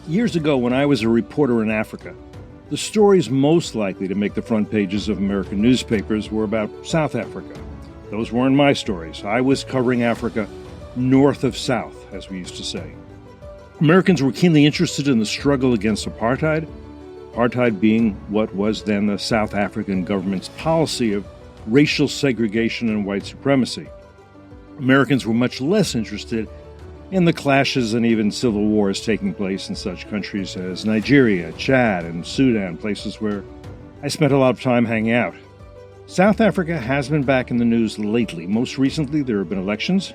Years ago, when I was a reporter in Africa, the stories most likely to make the front pages of American newspapers were about South Africa. Those weren't my stories. I was covering Africa north of south, as we used to say. Americans were keenly interested in the struggle against apartheid being what was then the South African government's policy of racial segregation and white supremacy. Americans were much less interested in the clashes and even civil wars taking place in such countries as Nigeria, Chad, and Sudan, places where I spent a lot of time hanging out. South Africa has been back in the news lately. Most recently, there have been elections.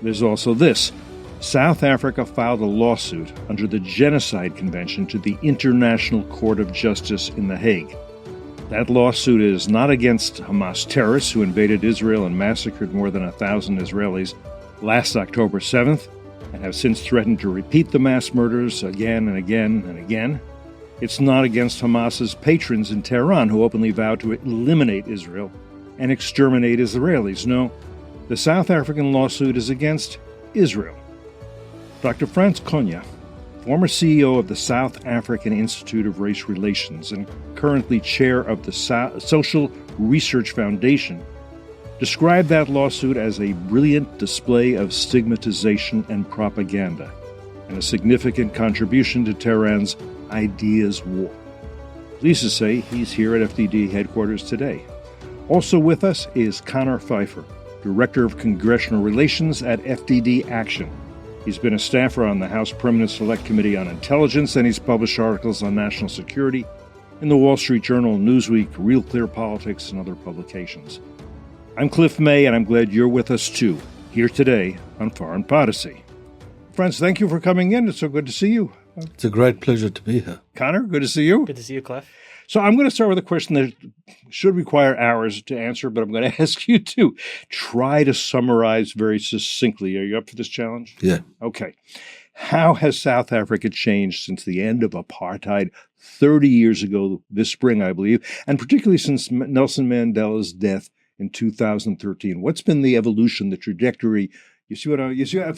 There's also this. South Africa filed a lawsuit under the Genocide Convention to the International Court of Justice in The Hague. That lawsuit is not against Hamas terrorists who invaded Israel and massacred more than 1,000 Israelis last October 7th, and have since threatened to repeat the mass murders again and again and again. It's not against Hamas's patrons in Tehran who openly vowed to eliminate Israel and exterminate Israelis. No, the South African lawsuit is against Israel. Dr. Frans Cronje, former CEO of the South African Institute of Race Relations and currently chair of the Social Research Foundation, described that lawsuit as a brilliant display of stigmatization and propaganda, and a significant contribution to Tehran's ideas war. Pleased to say he's here at FDD headquarters today. Also with us is Connor Pfeiffer, Director of Congressional Relations at FDD Action. He's been a staffer on the House Permanent Select Committee on Intelligence, and he's published articles on national security in the Wall Street Journal, Newsweek, Real Clear Politics, and other publications. I'm Cliff May, and I'm glad you're with us, too, here today on Foreign Policy. Friends, thank you for coming in. It's so good to see you. It's a great pleasure to be here. Connor, good to see you. Good to see you, Cliff. So I'm going to start with a question that should require hours to answer, but I'm going to ask you to try to summarize very succinctly. Are you up for this challenge? Yeah. Okay. How has South Africa changed since the end of apartheid 30 years ago this spring, I believe, and particularly since Nelson Mandela's death in 2013? What's been the evolution, the trajectory? You see what I? You see? I'll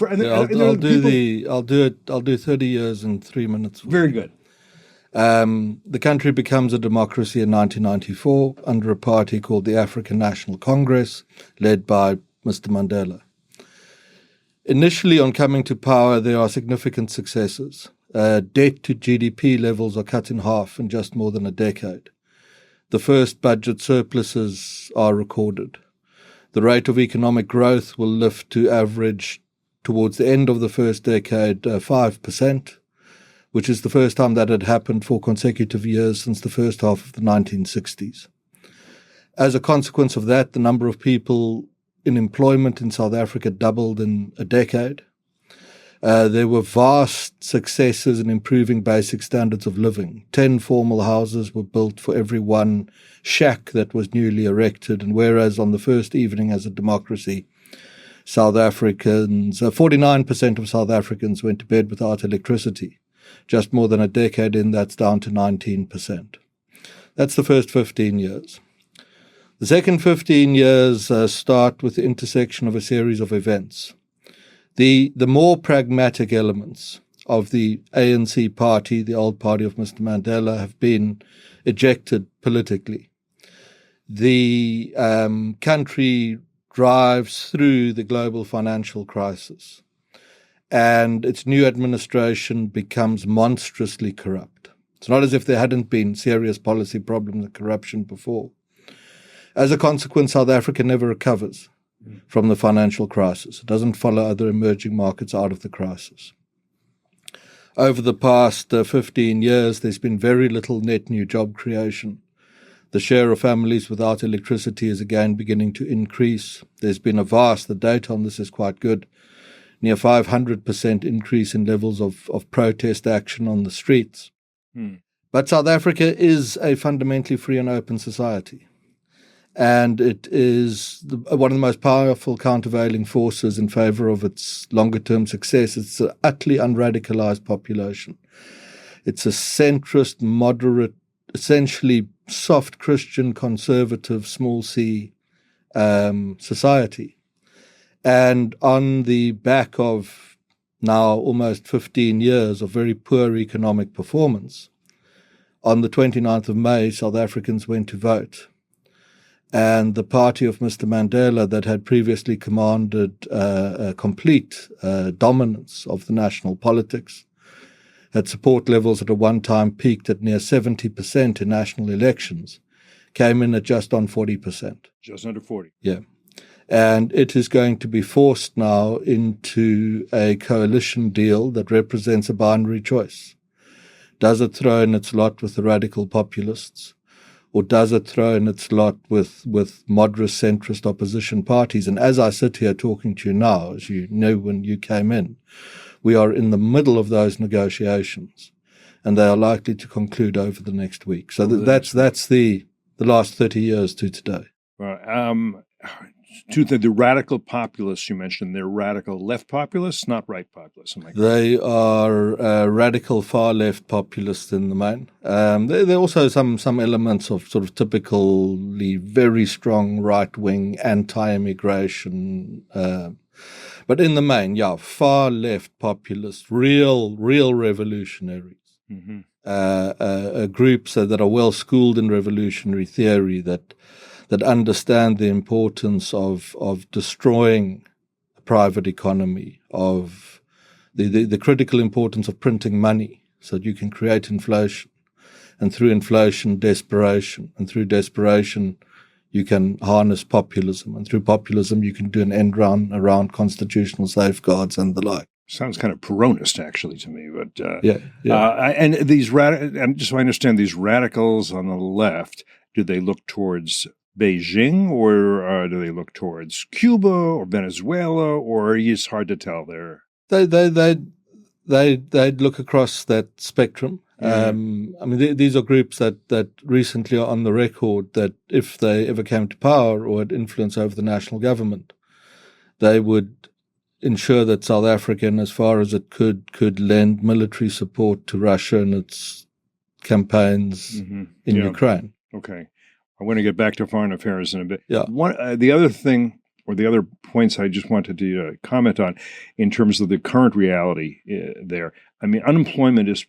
do 30 years in 3 minutes. Very good. The country becomes a democracy in 1994 under a party called the African National Congress, led by Mr. Mandela. Initially, on coming to power, there are significant successes. Debt to GDP levels are cut in half in just more than a decade. The first budget surpluses are recorded. The rate of economic growth will lift to average towards the end of the first decade 5%, which is the first time that had happened for consecutive years since the first half of the 1960s. As a consequence of that, the number of people in employment in South Africa doubled in a decade. There were vast successes in improving basic standards of living. 10 formal houses were built for every one shack that was newly erected, and whereas on the first evening as a democracy, 49% of South Africans went to bed without electricity. Just more than a decade in, that's down to 19%. That's the first 15 years. The second 15 years start with the intersection of a series of events. The more pragmatic elements of the ANC party, the old party of Mr. Mandela, have been ejected politically. The country drives through the global financial crisis, and its new administration becomes monstrously corrupt. It's not as if there hadn't been serious policy problems and corruption before. As a consequence, South Africa never recovers from the financial crisis. It doesn't follow other emerging markets out of the crisis. Over the past 15 years, there's been very little net new job creation. The share of families without electricity is again beginning to increase. There's been the data on this is quite good, near 500% increase in levels of protest action on the streets. But South Africa is a fundamentally free and open society. And it is one of the most powerful countervailing forces in favor of its longer-term success. It's an utterly unradicalized population. It's a centrist, moderate, essentially soft Christian, conservative, small c society. And on the back of now almost 15 years of very poor economic performance, on the 29th of May, South Africans went to vote. And the party of Mr. Mandela, that had previously commanded a complete dominance of the national politics, had support levels at a one-time peaked at near 70% in national elections, came in at just on 40%. Just under 40. Yeah. And it is going to be forced now into a coalition deal that represents a binary choice. Does it throw in its lot with the radical populists, or does it throw in its lot with moderate centrist opposition parties? And as I sit here talking to you now, as you know when you came in, we are in the middle of those negotiations, and they are likely to conclude over the next week. So that's the last 30 years to today. The radical populists you mentioned, they're radical left populists, not right populists. They are radical far left populists in the main. There are also some elements of sort of typically very strong right-wing anti-immigration, but in the main, far left populists, real revolutionaries. Mm-hmm. Groups that are well schooled in revolutionary theory that understand the importance of destroying the private economy, of the critical importance of printing money so that you can create inflation, and through inflation, desperation, and through desperation, you can harness populism, and through populism, you can do an end run around constitutional safeguards and the like. Sounds kind of Peronist, actually, to me. But and these and just so I understand, these radicals on the left, do they look towards Beijing, or do they look towards Cuba or Venezuela, or it's hard to tell there? They'd look across that spectrum. Mm-hmm. These are groups that recently are on the record that if they ever came to power or had influence over the national government, they would ensure that South Africa, as far as it could lend military support to Russia in its campaigns in Ukraine. Okay. I'm going to get back to foreign affairs in a bit. Yeah. The other thing, or the other points I just wanted to comment on in terms of the current reality there. Unemployment is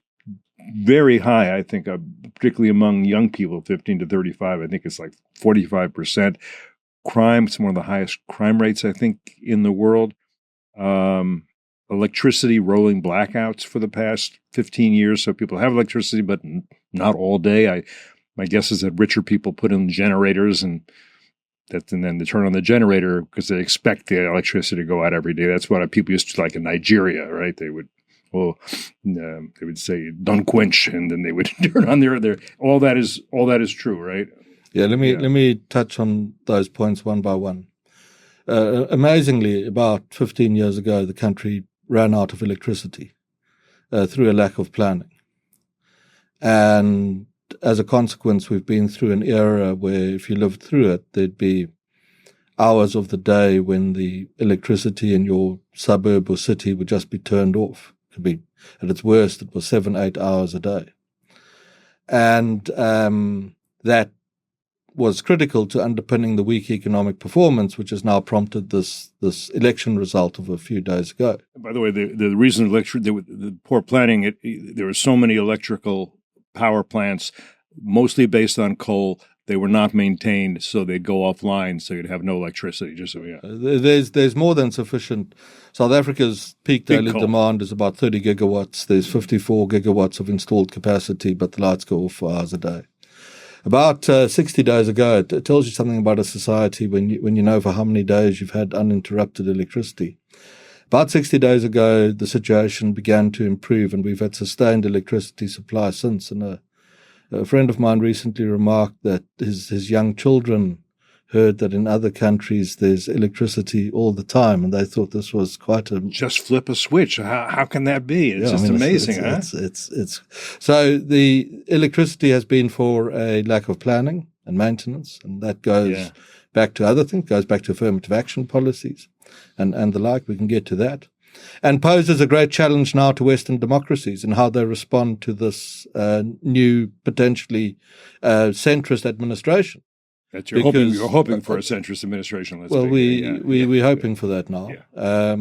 very high, I think, particularly among young people, 15 to 35. I think it's like 45%. Crime, it's one of the highest crime rates, I think, in the world. Electricity, rolling blackouts for the past 15 years. So people have electricity, but not all day. My guess is that richer people put in generators, and then they turn on the generator because they expect the electricity to go out every day. That's what people used to like in Nigeria, right? They would, they would say "Don't quench," and then they would turn on their. All that is true, right? Yeah. Let me touch on those points one by one. Amazingly, about 15 years ago, the country ran out of electricity through a lack of planning, and as a consequence, we've been through an era where if you lived through it, there'd be hours of the day when the electricity in your suburb or city would just be turned off. It could be, at its worst, it was 7-8 hours a day. And that was critical to underpinning the weak economic performance, which has now prompted this election result of a few days ago. By the way, the reason the poor planning, there were so many electrical power plants, mostly based on coal. They were not maintained, so they'd go offline, so you'd have no electricity. There's more than sufficient. South Africa's peak daily demand is about 30 gigawatts. There's 54 gigawatts of installed capacity, but the lights go off for hours a day. About 60 days ago, it tells you something about a society when you know for how many days you've had uninterrupted electricity. About 60 days ago, the situation began to improve, and we've had sustained electricity supply since. And a friend of mine recently remarked that his young children heard that in other countries there's electricity all the time, and they thought this was quite a... Just flip a switch. How can that be? It's amazing, huh? It's so the electricity has been for a lack of planning and maintenance, and that goes back to other things, goes back to affirmative action policies and the like. We can get to that. And poses a great challenge now to Western democracies and how they respond to this new, potentially centrist administration. That you're hoping for a centrist administration. We're hoping for that now. Yeah.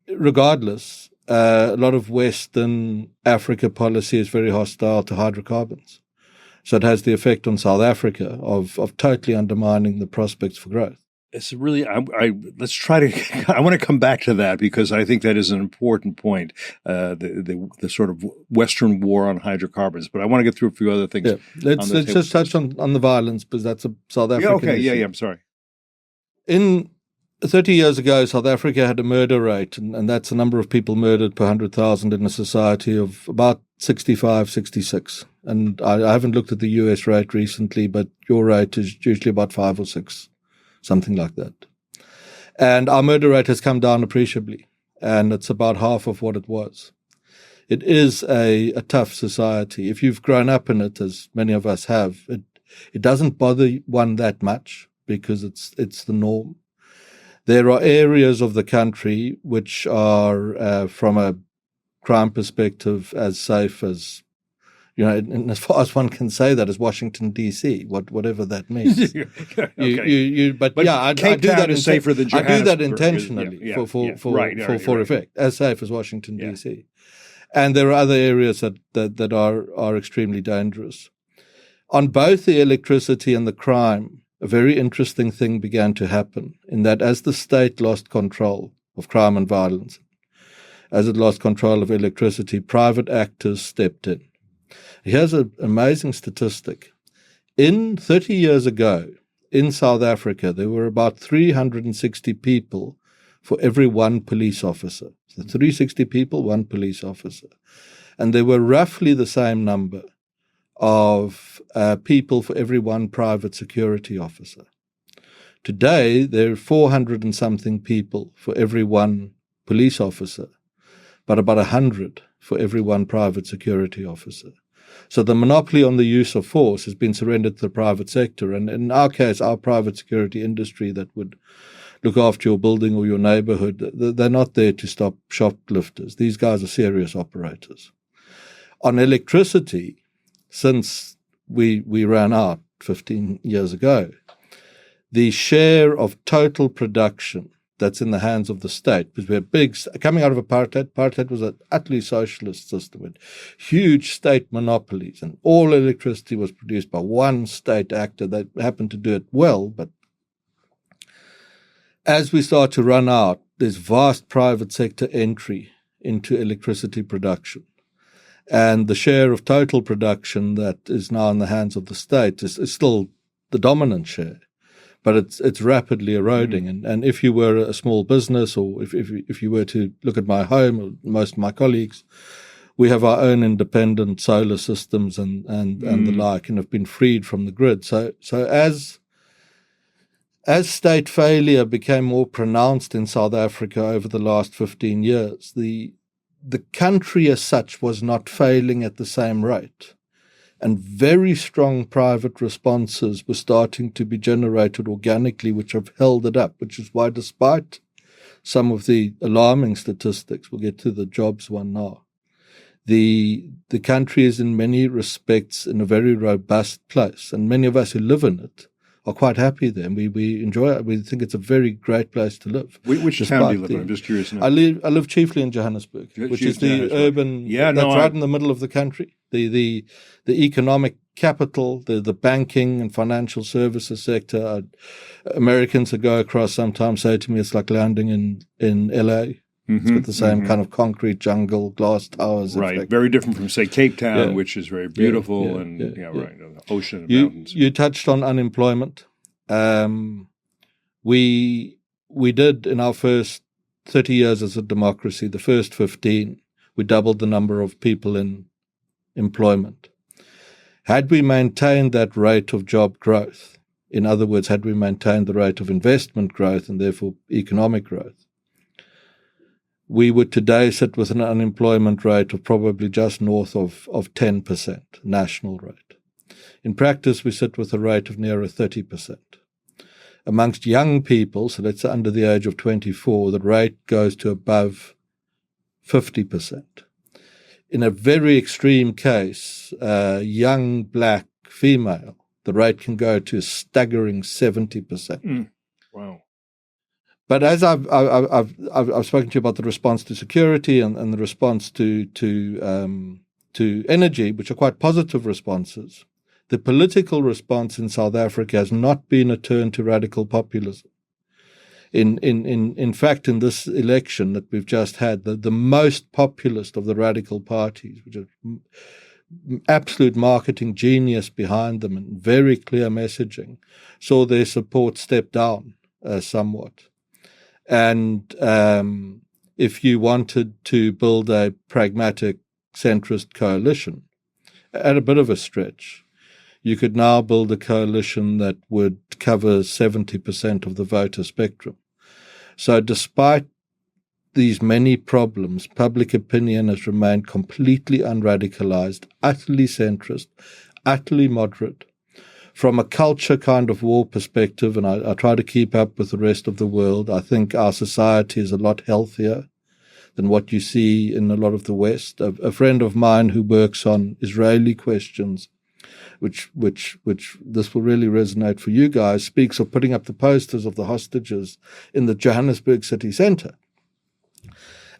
regardless, a lot of Western Africa policy is very hostile to hydrocarbons. So it has the effect on South Africa of totally undermining the prospects for growth. It's really, let's try to, I want to come back to that because I think that is an important point, the sort of Western war on hydrocarbons. But I want to get through a few other things. Yeah. Let's just touch on the violence, because that's a South African issue. Yeah, I'm sorry. In 30 years ago, South Africa had a murder rate, and that's the number of people murdered per 100,000 in a society of about 65, 66. And I haven't looked at the US rate recently, but your rate is usually about 5 or 6. Something like that. And our murder rate has come down appreciably, and it's about half of what it was. It is a tough society. If you've grown up in it, as many of us have, it doesn't bother one that much because it's the norm. There are areas of the country which are, from a crime perspective, as safe as, and as far as one can say that, is Washington D.C. Whatever that means. Okay. But I do that. Is safer than I do that Johannesburg. intentionally for effect, as safe as Washington D.C. And there are other areas that are extremely dangerous. On both the electricity and the crime, a very interesting thing began to happen, in that as the state lost control of crime and violence, as it lost control of electricity, private actors stepped in. Here's an amazing statistic. 30 years ago, in South Africa, there were about 360 people for every one police officer. So 360 people, one police officer. And there were roughly the same number of people for every one private security officer. Today, there are 400 and something people for every one police officer, but about 100 for every one private security officer. So the monopoly on the use of force has been surrendered to the private sector. And in our case, our private security industry that would look after your building or your neighborhood, they're not there to stop shoplifters. These guys are serious operators. On electricity, since we ran out 15 years ago, the share of total production that's in the hands of the state, because we're big, coming out of apartheid was an utterly socialist system with huge state monopolies, and all electricity was produced by one state actor that happened to do it well. But as we start to run out, there's vast private sector entry into electricity production. And the share of total production that is now in the hands of the state is still the dominant share. But it's rapidly eroding. And if you were a small business, or if you were to look at my home, or most of my colleagues, we have our own independent solar systems and the like, and have been freed from the grid. So as state failure became more pronounced in South Africa over the last 15 years, the country as such was not failing at the same rate. And very strong private responses were starting to be generated organically, which have held it up, which is why, despite some of the alarming statistics, we'll get to the jobs one now, the country is in many respects in a very robust place. And many of us who live in it are quite happy there. And we enjoy it. We think it's a very great place to live. Which town do you live in? I'm just curious. I live chiefly in Johannesburg, which is the urban, right in the middle of the country. The economic capital, the banking and financial services sector. Americans who go across sometimes say to me it's like landing in LA. It's got the same kind of concrete jungle, glass towers. Right, effect. Very different from, say, Cape Town, which is very beautiful, right, the ocean and mountains. You touched on unemployment. We did, in our first 30 years as a democracy, the first 15, we doubled the number of people in employment. Had we maintained that rate of job growth, in other words, had we maintained the rate of investment growth and therefore economic growth, we would today sit with an unemployment rate of probably just north of 10%, national rate. In practice, we sit with a rate of nearer 30%. Amongst young people, so let's say under the age of 24, the rate goes to above 50%. In a very extreme case, young black female, the rate can go to a staggering 70%. Wow. But as I've spoken to you about the response to security and the response to energy, which are quite positive responses, the political response in South Africa has not been a turn to radical populism. In fact, in this election that we've just had, the most populist of the radical parties, which are absolute marketing genius behind them and very clear messaging, saw their support step down somewhat. And if you wanted to build a pragmatic centrist coalition, at a bit of a stretch, you could now build a coalition that would cover 70% of the voter spectrum. So despite these many problems, public opinion has remained completely unradicalized, utterly centrist, utterly moderate. From a culture kind of war perspective, and I try to keep up with the rest of the world, I think our society is a lot healthier than what you see in a lot of the West. A friend of mine who works on Israeli questions, which this will really resonate for you guys, speaks of putting up the posters of the hostages in the Johannesburg city centre.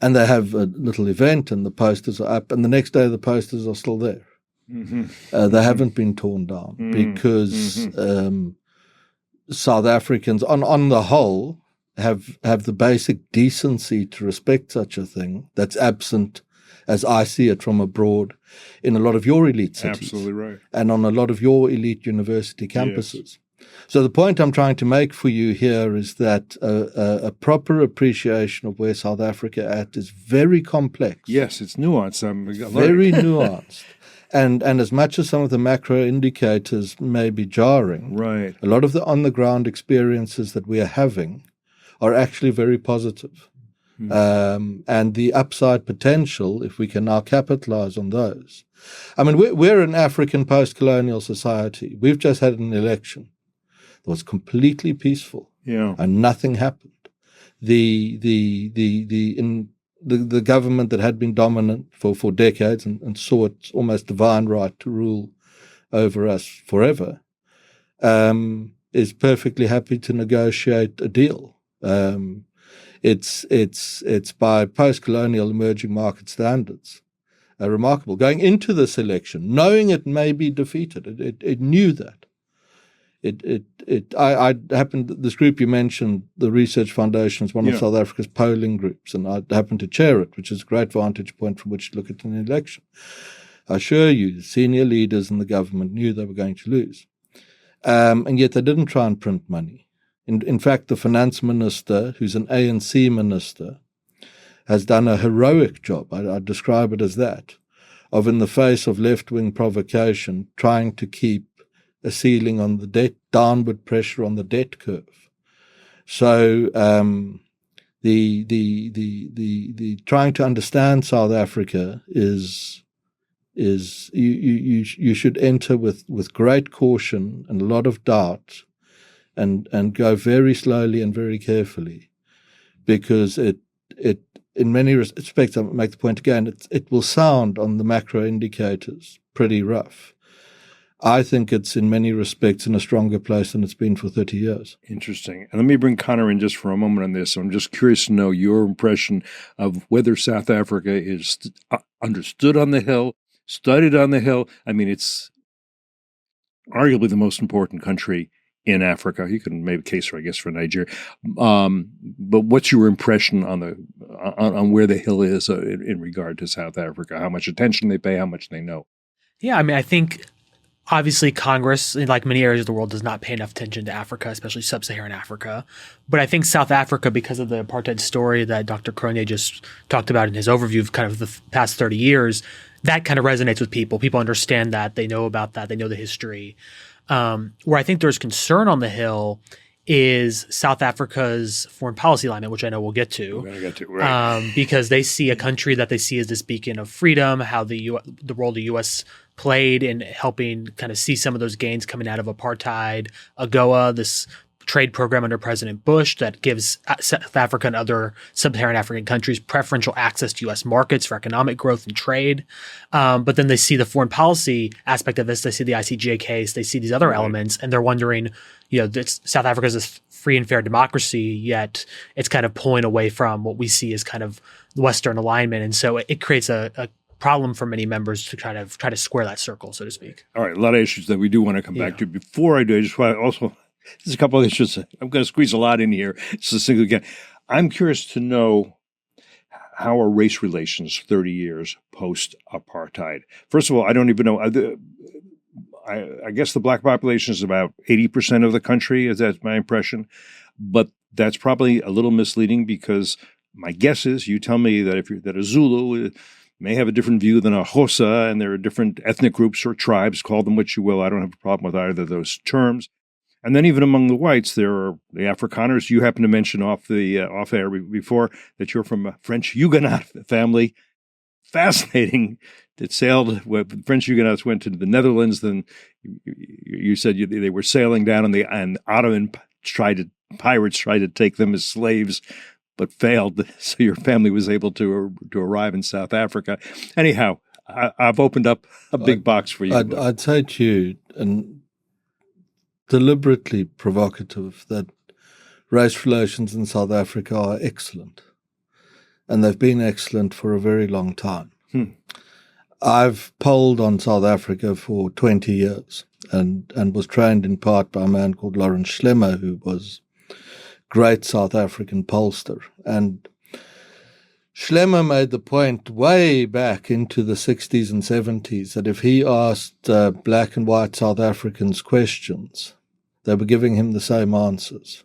And they have a little event and the posters are up, and the next day the posters are still there. Mm-hmm. They haven't been torn down because South Africans, on the whole, have the basic decency to respect such a thing that's absent, as I see it from abroad, in a lot of your elite cities. Absolutely right. And on a lot of your elite university campuses. Yes. So the point I'm trying to make for you here is that a proper appreciation of where South Africa is very complex. Yes, it's nuanced. Very nuanced. And as much as some of the macro indicators may be jarring, right, a lot of the on-the-ground experiences that we are having are actually very positive. And the upside potential, if we can now capitalize on those. I mean, we're an African post-colonial society. We've just had an election that was completely peaceful, and nothing happened. The government that had been dominant for decades and saw its almost divine right to rule over us forever, is perfectly happy to negotiate a deal. It's by post-colonial emerging market standards. Remarkable. Going into this election, knowing it may be defeated, it knew that. I happened, this group you mentioned, the Research Foundation, is one of South Africa's polling groups, and I happen to chair it, which is a great vantage point from which to look at an election. I assure you, senior leaders in the government knew they were going to lose. And yet they didn't try and print money. In fact, the finance minister, who's an ANC minister, has done a heroic job, I describe it as that, of, in the face of left-wing provocation, trying to keep a ceiling on the debt, downward pressure on the debt curve. So the trying to understand South Africa is you should enter with great caution and a lot of doubt, and go very slowly and very carefully, because it in many respects, I'll make the point again, it will sound on the macro indicators pretty rough. I think it's in many respects in a stronger place than it's been for 30 years. Interesting. And let me bring Connor in just for a moment on this. I'm just curious to know your impression of whether South Africa is understood on the Hill, studied on the Hill. I mean, it's arguably the most important country in Africa. You can make a case, I guess, for Nigeria. But what's your impression on where the Hill is in regard to South Africa? How much attention they pay, how much they know? Yeah, I mean, I think obviously Congress, like many areas of the world, does not pay enough attention to Africa, especially sub-Saharan Africa. But I think South Africa, because of the apartheid story that Dr. Cronje just talked about in his overview of kind of the past 30 years, that kind of resonates with people. People understand that. They know about that. They know the history. Where I think there's concern on the Hill is South Africa's foreign policy alignment, which I know we'll get to. We're going to get to, right. Because they see a country that they see as this beacon of freedom, how the role the U.S. played in helping kind of see some of those gains coming out of apartheid, AGOA, this trade program under President Bush that gives South Africa and other sub-Saharan African countries preferential access to U.S. markets for economic growth and trade. But then they see the foreign policy aspect of this. They see the ICJ case. They see these other elements, and they're wondering, South Africa is a free and fair democracy, yet it's kind of pulling away from what we see as kind of Western alignment. And so it creates a problem for many members to try to square that circle, so to speak. All right, a lot of issues that we do want to come back to. Before I do, I just want to also, there's a couple of issues. I'm going to squeeze a lot in here. Succinctly again. I'm curious to know, how are race relations 30 years post-apartheid? First of all, I don't even know. I guess the black population is about 80% of the country, that's my impression. But that's probably a little misleading, because my guess is, you tell me that a Zulu may have a different view than a Xhosa, and there are different ethnic groups or tribes, call them what you will. I don't have a problem with either of those terms. And then even among the whites, there are the Afrikaners. You happened to mention off air before that you're from a French Huguenot family. Fascinating. It sailed, French Huguenots went to the Netherlands. Then you said they were sailing down, and Ottoman pirates tried to take them as slaves, but failed. So your family was able to arrive in South Africa. Anyhow, I've opened up a big box for you. I'd say to you, and deliberately provocative, that race relations in South Africa are excellent. And they've been excellent for a very long time. I've polled on South Africa for 20 years and was trained in part by a man called Lawrence Schlemmer, who was great South African pollster. And Schlemmer made the point way back into the 60s and 70s that if he asked black and white South Africans questions, they were giving him the same answers.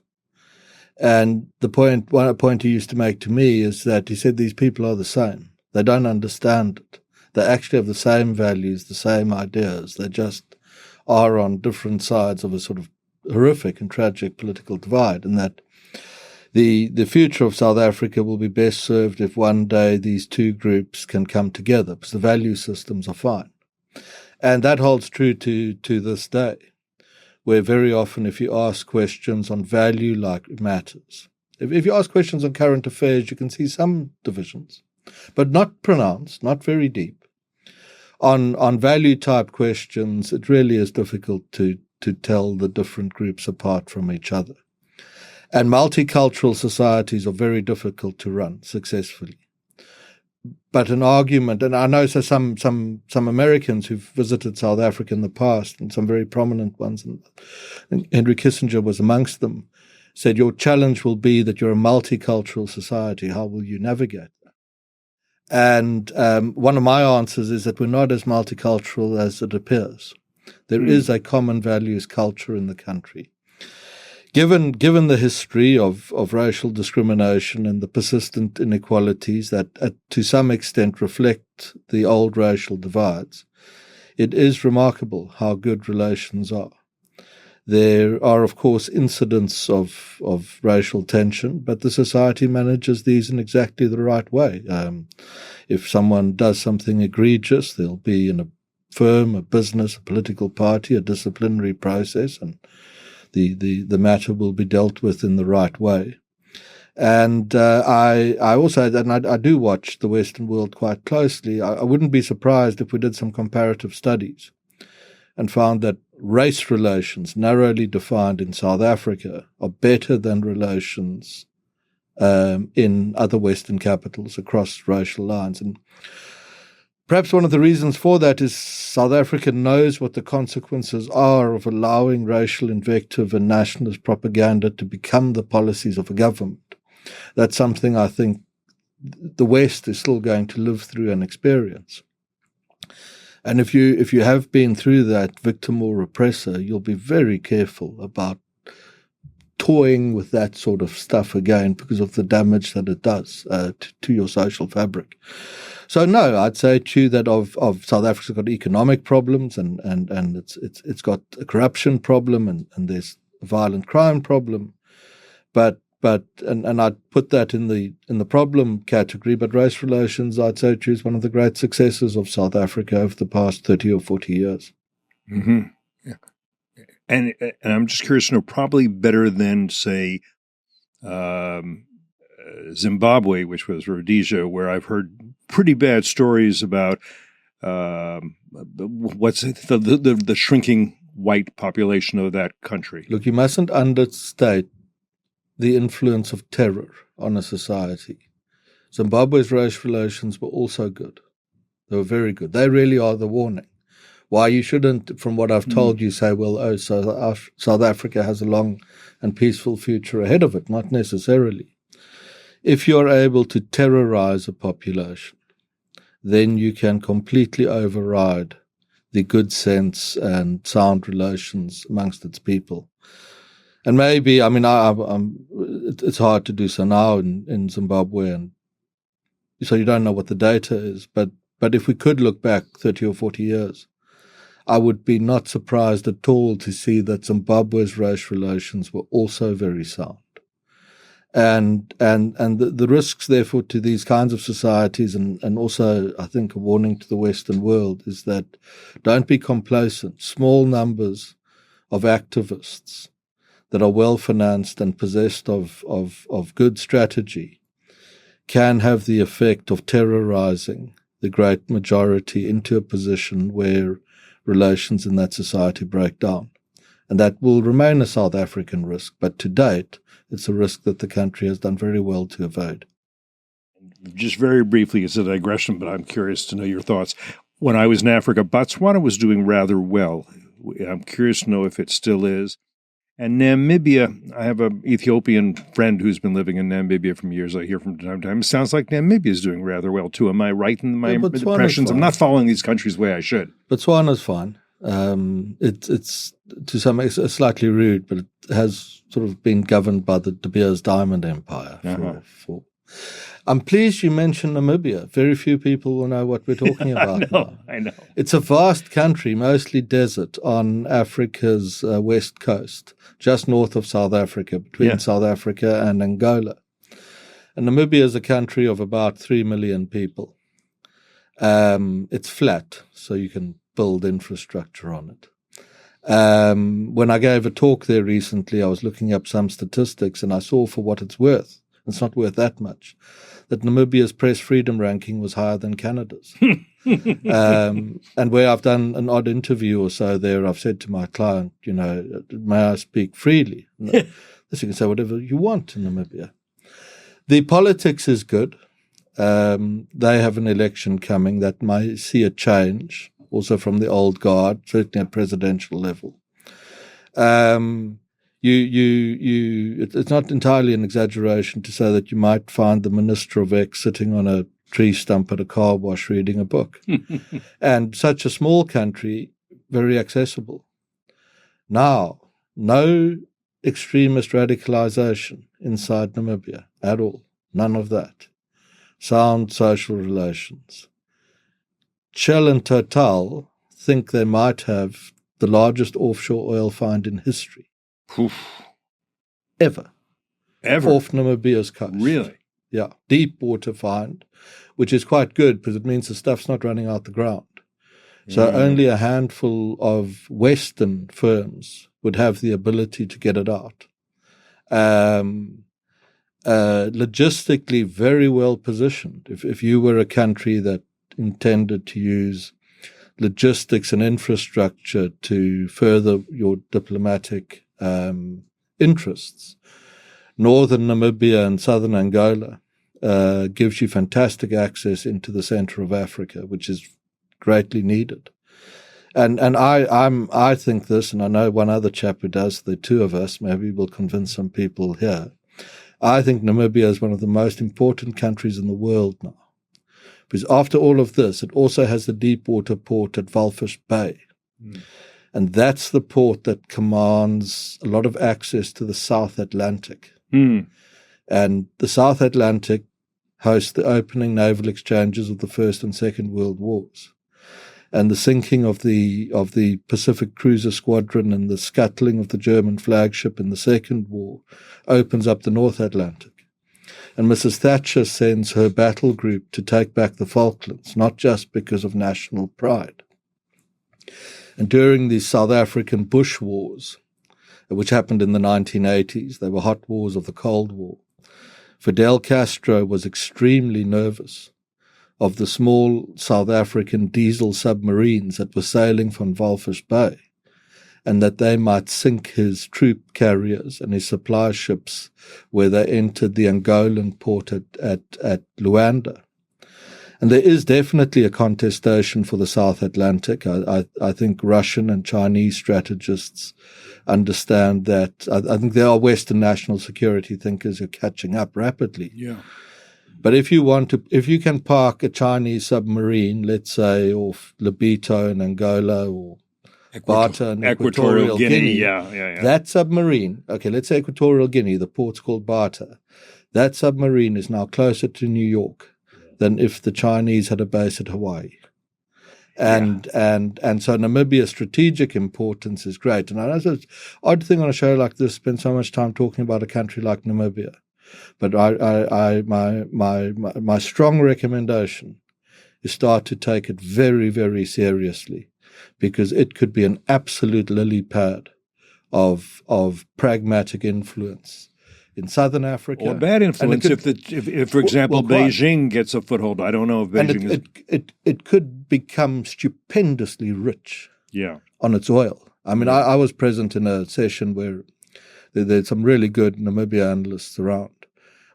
And one point he used to make to me is that he said these people are the same. They don't understand it. They actually have the same values, the same ideas. They just are on different sides of a sort of horrific and tragic political divide, and that the future of South Africa will be best served if one day these two groups can come together, because the value systems are fine. And that holds true to this day, where very often if you ask questions on value, like it matters. If you ask questions on current affairs, you can see some divisions, but not pronounced, not very deep. On value-type questions, it really is difficult to tell the different groups apart from each other. And multicultural societies are very difficult to run successfully. But an argument, and I know some Americans who've visited South Africa in the past, and some very prominent ones, and Henry Kissinger was amongst them, said your challenge will be that you're a multicultural society. How will you navigate that? And one of my answers is that we're not as multicultural as it appears. There is a common values culture in the country. Given the history of racial discrimination and the persistent inequalities that to some extent reflect the old racial divides, it is remarkable how good relations are. There are, of course, incidents of racial tension, but the society manages these in exactly the right way. If someone does something egregious, there'll be in a firm, a business, a political party, a disciplinary process, and the matter will be dealt with in the right way. And I also, and I do watch the Western world quite closely. I wouldn't be surprised if we did some comparative studies and found that race relations, narrowly defined in South Africa, are better than relations in other Western capitals across racial lines. And perhaps one of the reasons for that is South Africa knows what the consequences are of allowing racial invective and nationalist propaganda to become the policies of a government. That's something I think the West is still going to live through and experience. And if you have been through that, victim or oppressor, you'll be very careful about toying with that sort of stuff again because of the damage that it does to your social fabric. So no, I'd say to you that of South Africa's got economic problems and it's got a corruption problem and there's a violent crime problem, but I'd put that in the problem category. But race relations, I'd say to you, is one of the great successes of South Africa over the past 30 or 40 years. Mm-hmm. Yeah. And I'm just curious to know, probably better than, say, Zimbabwe, which was Rhodesia, where I've heard pretty bad stories about what's the shrinking white population of that country. Look, you mustn't understate the influence of terror on a society. Zimbabwe's race relations were also good. They were very good. They really are the warning. Why you shouldn't, from what I've told you, say, well, South Africa has a long and peaceful future ahead of it. Not necessarily. If you're able to terrorize a population, then you can completely override the good sense and sound relations amongst its people. And maybe, I mean, it's hard to do so now in Zimbabwe, and so you don't know what the data is. But if we could look back 30 or 40 years, I would be not surprised at all to see that Zimbabwe's race relations were also very sound. And the risks, therefore, to these kinds of societies, and also, I think, a warning to the Western world, is that don't be complacent. Small numbers of activists that are well-financed and possessed of good strategy can have the effect of terrorizing the great majority into a position where relations in that society break down. And that will remain a South African risk, but to date, it's a risk that the country has done very well to evade. Just very briefly, it's a digression, but I'm curious to know your thoughts. When I was in Africa, Botswana was doing rather well. I'm curious to know if it still is. And Namibia, I have an Ethiopian friend who's been living in Namibia for years. I hear from time to time. It sounds like Namibia is doing rather well, too. Am I right in my impressions? I'm not following these countries the way I should. Botswana's fine. It's to some extent slightly rude, but it has sort of been governed by the De Beers Diamond Empire. I'm pleased you mentioned Namibia. Very few people will know what we're talking about now. I know. It's a vast country, mostly desert, on Africa's west coast, just north of South Africa, between South Africa and Angola. And Namibia is a country of about 3 million people. It's flat, so you can build infrastructure on it. When I gave a talk there recently, I was looking up some statistics, and I saw, for what it's worth, it's not worth that much, that Namibia's press freedom ranking was higher than Canada's. And where I've done an odd interview or so there, I've said to my client, may I speak freely? You can say whatever you want in Namibia. The politics is good. They have an election coming that might see a change, also from the old guard, certainly at presidential level. It's not entirely an exaggeration to say that you might find the Minister of X sitting on a tree stump at a car wash reading a book. And such a small country, very accessible. Now, no extremist radicalization inside Namibia at all. None of that. Sound social relations. Shell and Total think they might have the largest offshore oil find in history. Oof. Ever. Off Namibia's coast. Really? Yeah. Deep water find, which is quite good because it means the stuff's not running out the ground. So only a handful of Western firms would have the ability to get it out. Logistically very well positioned. If you were a country that intended to use logistics and infrastructure to further your diplomatic interests, northern Namibia and southern Angola gives you fantastic access into the center of Africa, which is greatly needed. And I think this, and I know one other chap who does, the two of us, maybe we'll convince some people here. I think Namibia is one of the most important countries in the world now. Because after all of this, it also has the deep water port at Walvis Bay. And that's the port that commands a lot of access to the South Atlantic. And the South Atlantic hosts the opening naval exchanges of the First and Second World Wars. And the sinking of the Pacific Cruiser Squadron and the scuttling of the German flagship in the Second War opens up the North Atlantic. And Mrs. Thatcher sends her battle group to take back the Falklands, not just because of national pride. And during the South African Bush Wars, which happened in the 1980s, they were hot wars of the Cold War, Fidel Castro was extremely nervous of the small South African diesel submarines that were sailing from Walvis Bay, and that they might sink his troop carriers and his supply ships where they entered the Angolan port at Luanda. And there is definitely a contestation for the South Atlantic. I think Russian and Chinese strategists understand that. I think there are Western national security thinkers who are catching up rapidly. Yeah. But if you can park a Chinese submarine, let's say off Lobito in Angola or Bata in Equatorial Guinea. Yeah. That submarine, okay, let's say Equatorial Guinea, the port's called Bata. That submarine is now closer to New York than if the Chinese had a base at Hawaii. And so Namibia's strategic importance is great. And I know it's an odd thing on a show like this, spend so much time talking about a country like Namibia. But my strong recommendation is start to take it very, very seriously, because it could be an absolute lily pad of pragmatic influence in southern Africa. Or bad influence if for example, Beijing gets a foothold. I don't know if Beijing it could become stupendously rich on its oil. I mean, I was present in a session where there's some really good Namibia analysts around,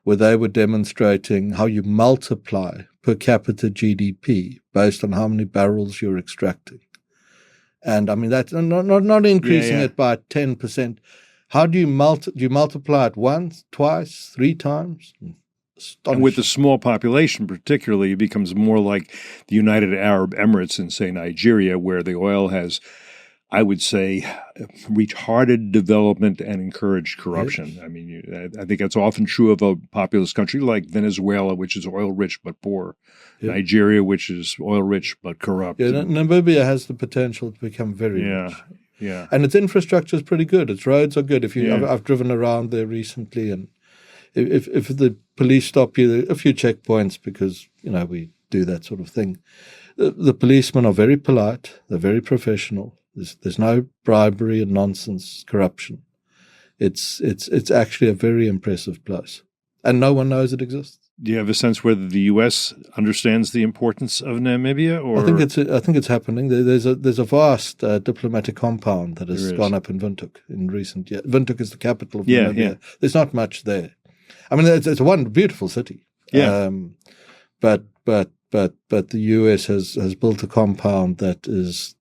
where they were demonstrating how you multiply per capita GDP based on how many barrels you're extracting. And I mean, that's not increasing it by 10%. How do you multiply it once, twice, 3 times? And with the small population particularly, it becomes more like the United Arab Emirates in, say, Nigeria, where the oil has, I would say, retarded development and encouraged corruption. Yes. I mean, I think that's often true of a populous country like Venezuela, which is oil-rich but poor. Yep. Nigeria, which is oil-rich but corrupt. Yeah, Namibia has the potential to become very rich. Yeah, and its infrastructure is pretty good. Its roads are good. I've driven around there recently, and if the police stop you, there are a few checkpoints because we do that sort of thing. The policemen are very polite. They're very professional. There's no bribery and nonsense, corruption. It's actually a very impressive place, and no one knows it exists. Do you have a sense whether the U.S. understands the importance of Namibia? Or I think it's happening. There's a vast diplomatic compound that has gone up in Windhoek in recent years. Windhoek is the capital of Namibia. Yeah. There's not much there. I mean, it's one beautiful city. Yeah. But the U.S. has built a compound that is,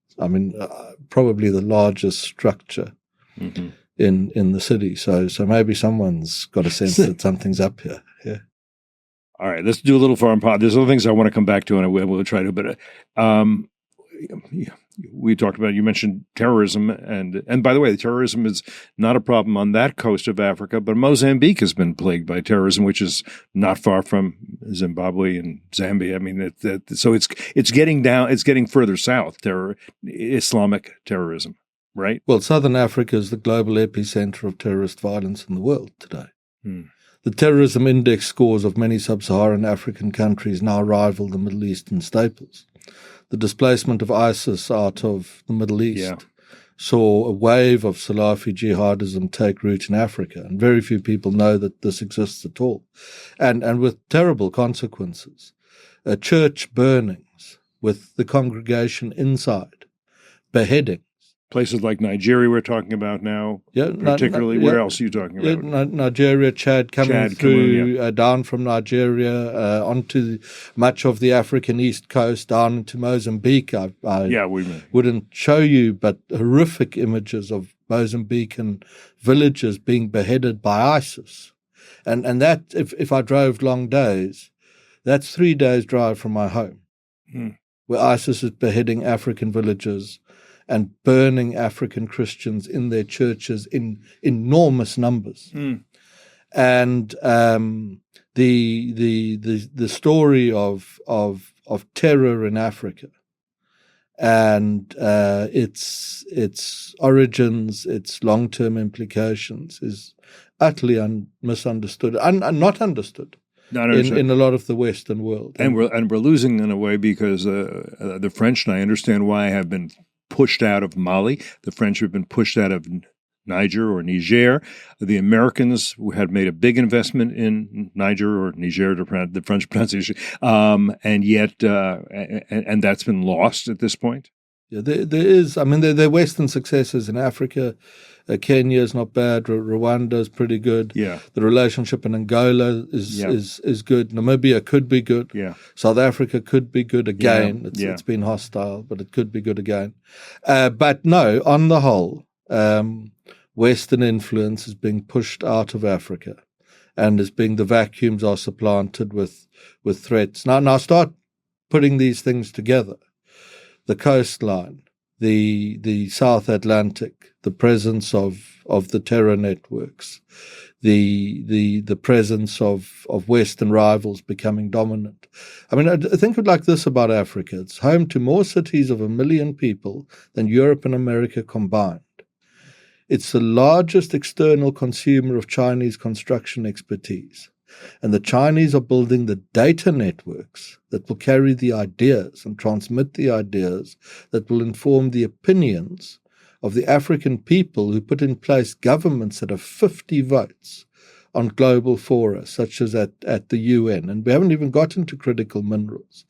probably the largest structure in the city. So maybe someone's got a sense that something's up here. Yeah. All right, let's do a little foreign policy. There's other things I want to come back to, and we'll try to. But we talked about, you mentioned terrorism, and by the way, the terrorism is not a problem on that coast of Africa, but Mozambique has been plagued by terrorism, which is not far from Zimbabwe and Zambia. I mean, so it's getting further south. Islamic terrorism, right? Well, Southern Africa is the global epicenter of terrorist violence in the world today. The terrorism index scores of many sub-Saharan African countries now rival the Middle Eastern staples. The displacement of ISIS out of the Middle East saw a wave of Salafi jihadism take root in Africa, and very few people know that this exists at all, and with terrible consequences. Church burnings with the congregation inside, beheading. Places like Nigeria we're talking about now, particularly. Where else are you talking about? Nigeria, Chad, through, down from Nigeria onto much of the African East Coast, down into Mozambique. I wouldn't show you, but horrific images of Mozambican villages being beheaded by ISIS. And that, if I drove long days, that's 3 days' drive from my home, where ISIS is beheading African villages and burning African Christians in their churches in enormous numbers. And the story of terror in Africa and its origins, its long-term implications is utterly misunderstood and not understood. In a lot of the Western world. And we're losing in a way because the French, and I understand why, have been pushed out of Mali. The French have been pushed out of Niger or Niger. The Americans had made a big investment in Niger or Niger, the French pronunciation, and yet and that's been lost at this point. Yeah, there is. I mean, there are Western successes in Africa. Kenya is not bad. Rwanda is pretty good. Yeah. The relationship in Angola is good. Namibia could be good. Yeah. South Africa could be good again. Yeah. It's been hostile, but it could be good again. But no, on the whole, Western influence is being pushed out of Africa, and the vacuums are supplanted with threats. Now start putting these things together. The coastline, the South Atlantic, the presence of the terror networks, the presence of Western rivals becoming dominant. I mean, I think of it like this about Africa. It's home to more cities of 1 million people than Europe and America combined. It's the largest external consumer of Chinese construction expertise. And the Chinese are building the data networks that will carry the ideas and transmit the ideas that will inform the opinions of the African people who put in place governments that have 50 votes on global fora, such as at the UN. And we haven't even gotten to critical minerals.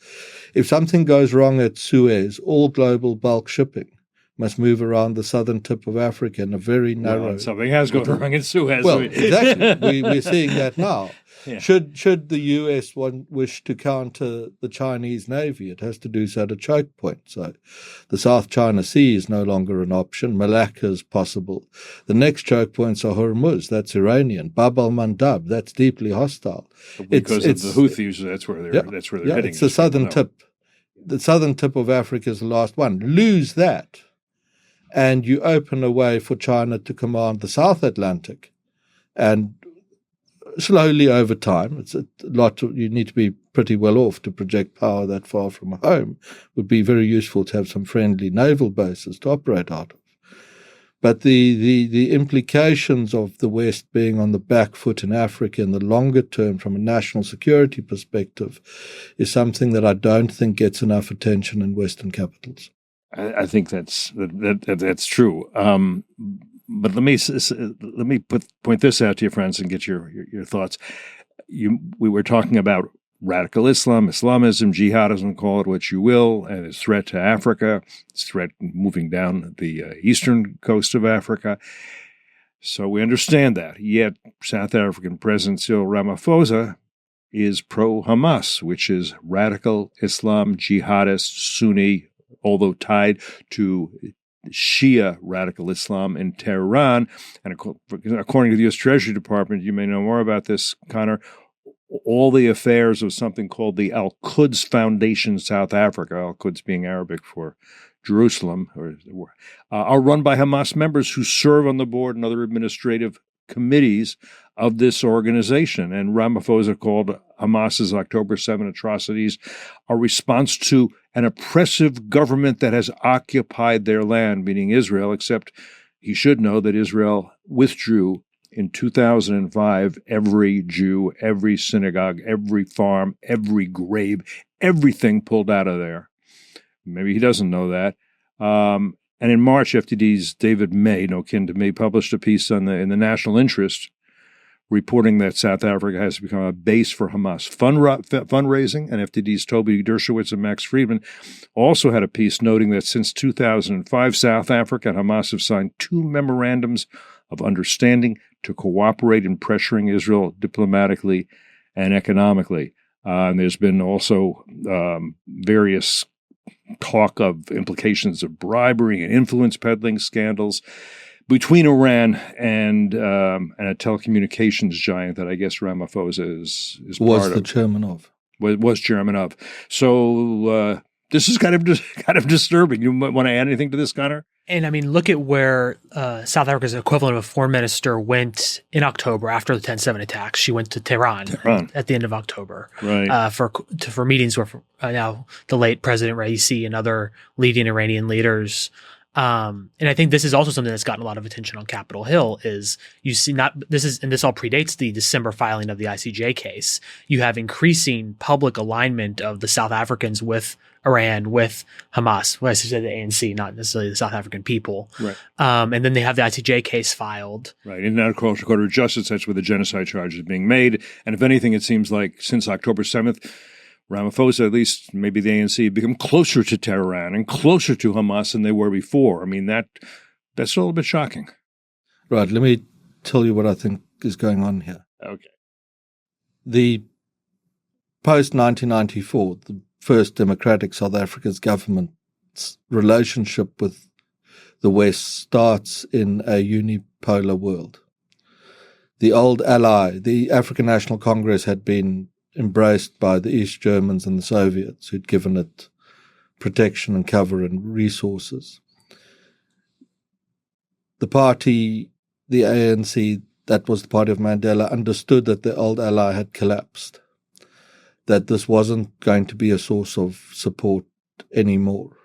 If something goes wrong at Suez, all global bulk shipping must move around the southern tip of Africa in a very narrow... Well, something has gone wrong in Suez. Well, exactly. We're seeing that now. Yeah. Should the US wish to counter the Chinese Navy, it has to do so at a choke point. So the South China Sea is no longer an option. Malacca is possible. The next choke points are Hormuz, that's Iranian. Bab al-Mandab, that's deeply hostile. Because of the Houthis, that's where they're heading. It's the southern tip. The southern tip of Africa is the last one. Lose that, and you open a way for China to command the South Atlantic. And slowly over time, it's a lot. You need to be pretty well off to project power that far from home. It would be very useful to have some friendly naval bases to operate out of. But the implications of the West being on the back foot in Africa in the longer term from a national security perspective is something that I don't think gets enough attention in Western capitals. I think that's true. But let me point this out to you, friends, and get your thoughts. We were talking about radical Islam, Islamism, jihadism, call it what you will, and its threat to Africa, its threat moving down the eastern coast of Africa. So we understand that. Yet South African President Cyril Ramaphosa is pro-Hamas, which is radical Islam, jihadist, Sunni, although tied to Shia radical Islam in Tehran. And according to the U.S. Treasury Department, you may know more about this, Connor, all the affairs of something called the Al-Quds Foundation South Africa, Al-Quds being Arabic for Jerusalem, are run by Hamas members who serve on the board and other administrative committees of this organization. And Ramaphosa called Hamas's October 7 atrocities a response to an oppressive government that has occupied their land, meaning Israel, except he should know that Israel withdrew in 2005 every Jew, every synagogue, every farm, every grave, everything pulled out of there. Maybe he doesn't know that. And in March, FDD's David May, no kin to me, published a piece in the National Interest reporting that South Africa has become a base for Hamas fundraising, and FDD's Toby Dershowitz and Max Friedman also had a piece noting that since 2005, South Africa and Hamas have signed 2 memorandums of understanding to cooperate in pressuring Israel diplomatically and economically. And there's been also various talk of implications of bribery and influence peddling scandals between Iran and a telecommunications giant that I guess Ramaphosa is part of. Was chairman of. So this is kind of disturbing. You might want to add anything to this, Connor? And I mean, look at where South Africa's equivalent of a foreign minister went in October after the 10/7 attacks. She went to Tehran at the end of October, right? For meetings with now the late President Raisi and other leading Iranian leaders. And I think this is also something that's gotten a lot of attention on Capitol Hill. Is you see this all predates the December filing of the ICJ case. You have increasing public alignment of the South Africans with Iran, with Hamas. Well, I should say the ANC, not necessarily the South African people. Right. And then they have the ICJ case filed. Right. International Court of Justice, that's where the genocide charge is being made. And if anything, it seems like since October 7th, Ramaphosa, at least maybe the ANC, become closer to Tehran and closer to Hamas than they were before. I mean, that's a little bit shocking. Right. Let me tell you what I think is going on here. Okay. The post-1994, the first democratic South Africa's government's relationship with the West starts in a unipolar world. The old ally, the African National Congress, had been embraced by the East Germans and the Soviets, who'd given it protection and cover and resources. The party, the ANC, that was the party of Mandela, understood that the old ally had collapsed, that this wasn't going to be a source of support anymore,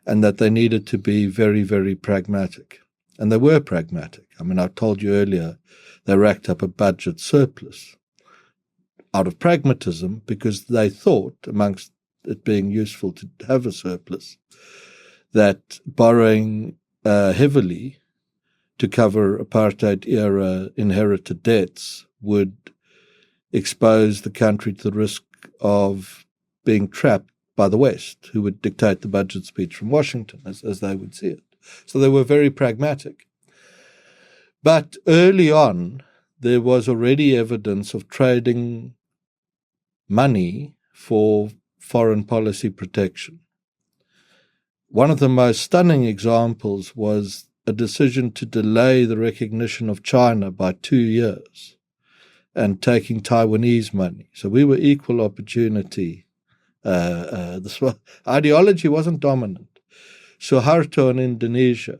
and that they needed to be very, very pragmatic. And they were pragmatic. I mean, I told you earlier, they racked up a budget surplus out of pragmatism, because they thought, amongst it being useful to have a surplus, that borrowing heavily to cover apartheid-era inherited debts would expose the country to the risk of being trapped by the West, who would dictate the budget speech from Washington, as they would see it. So they were very pragmatic. But early on, there was already evidence of trading money for foreign policy protection. One of the most stunning examples was a decision to delay the recognition of China by 2 years and taking Taiwanese money. So we were equal opportunity. Ideology wasn't dominant. Suharto in Indonesia,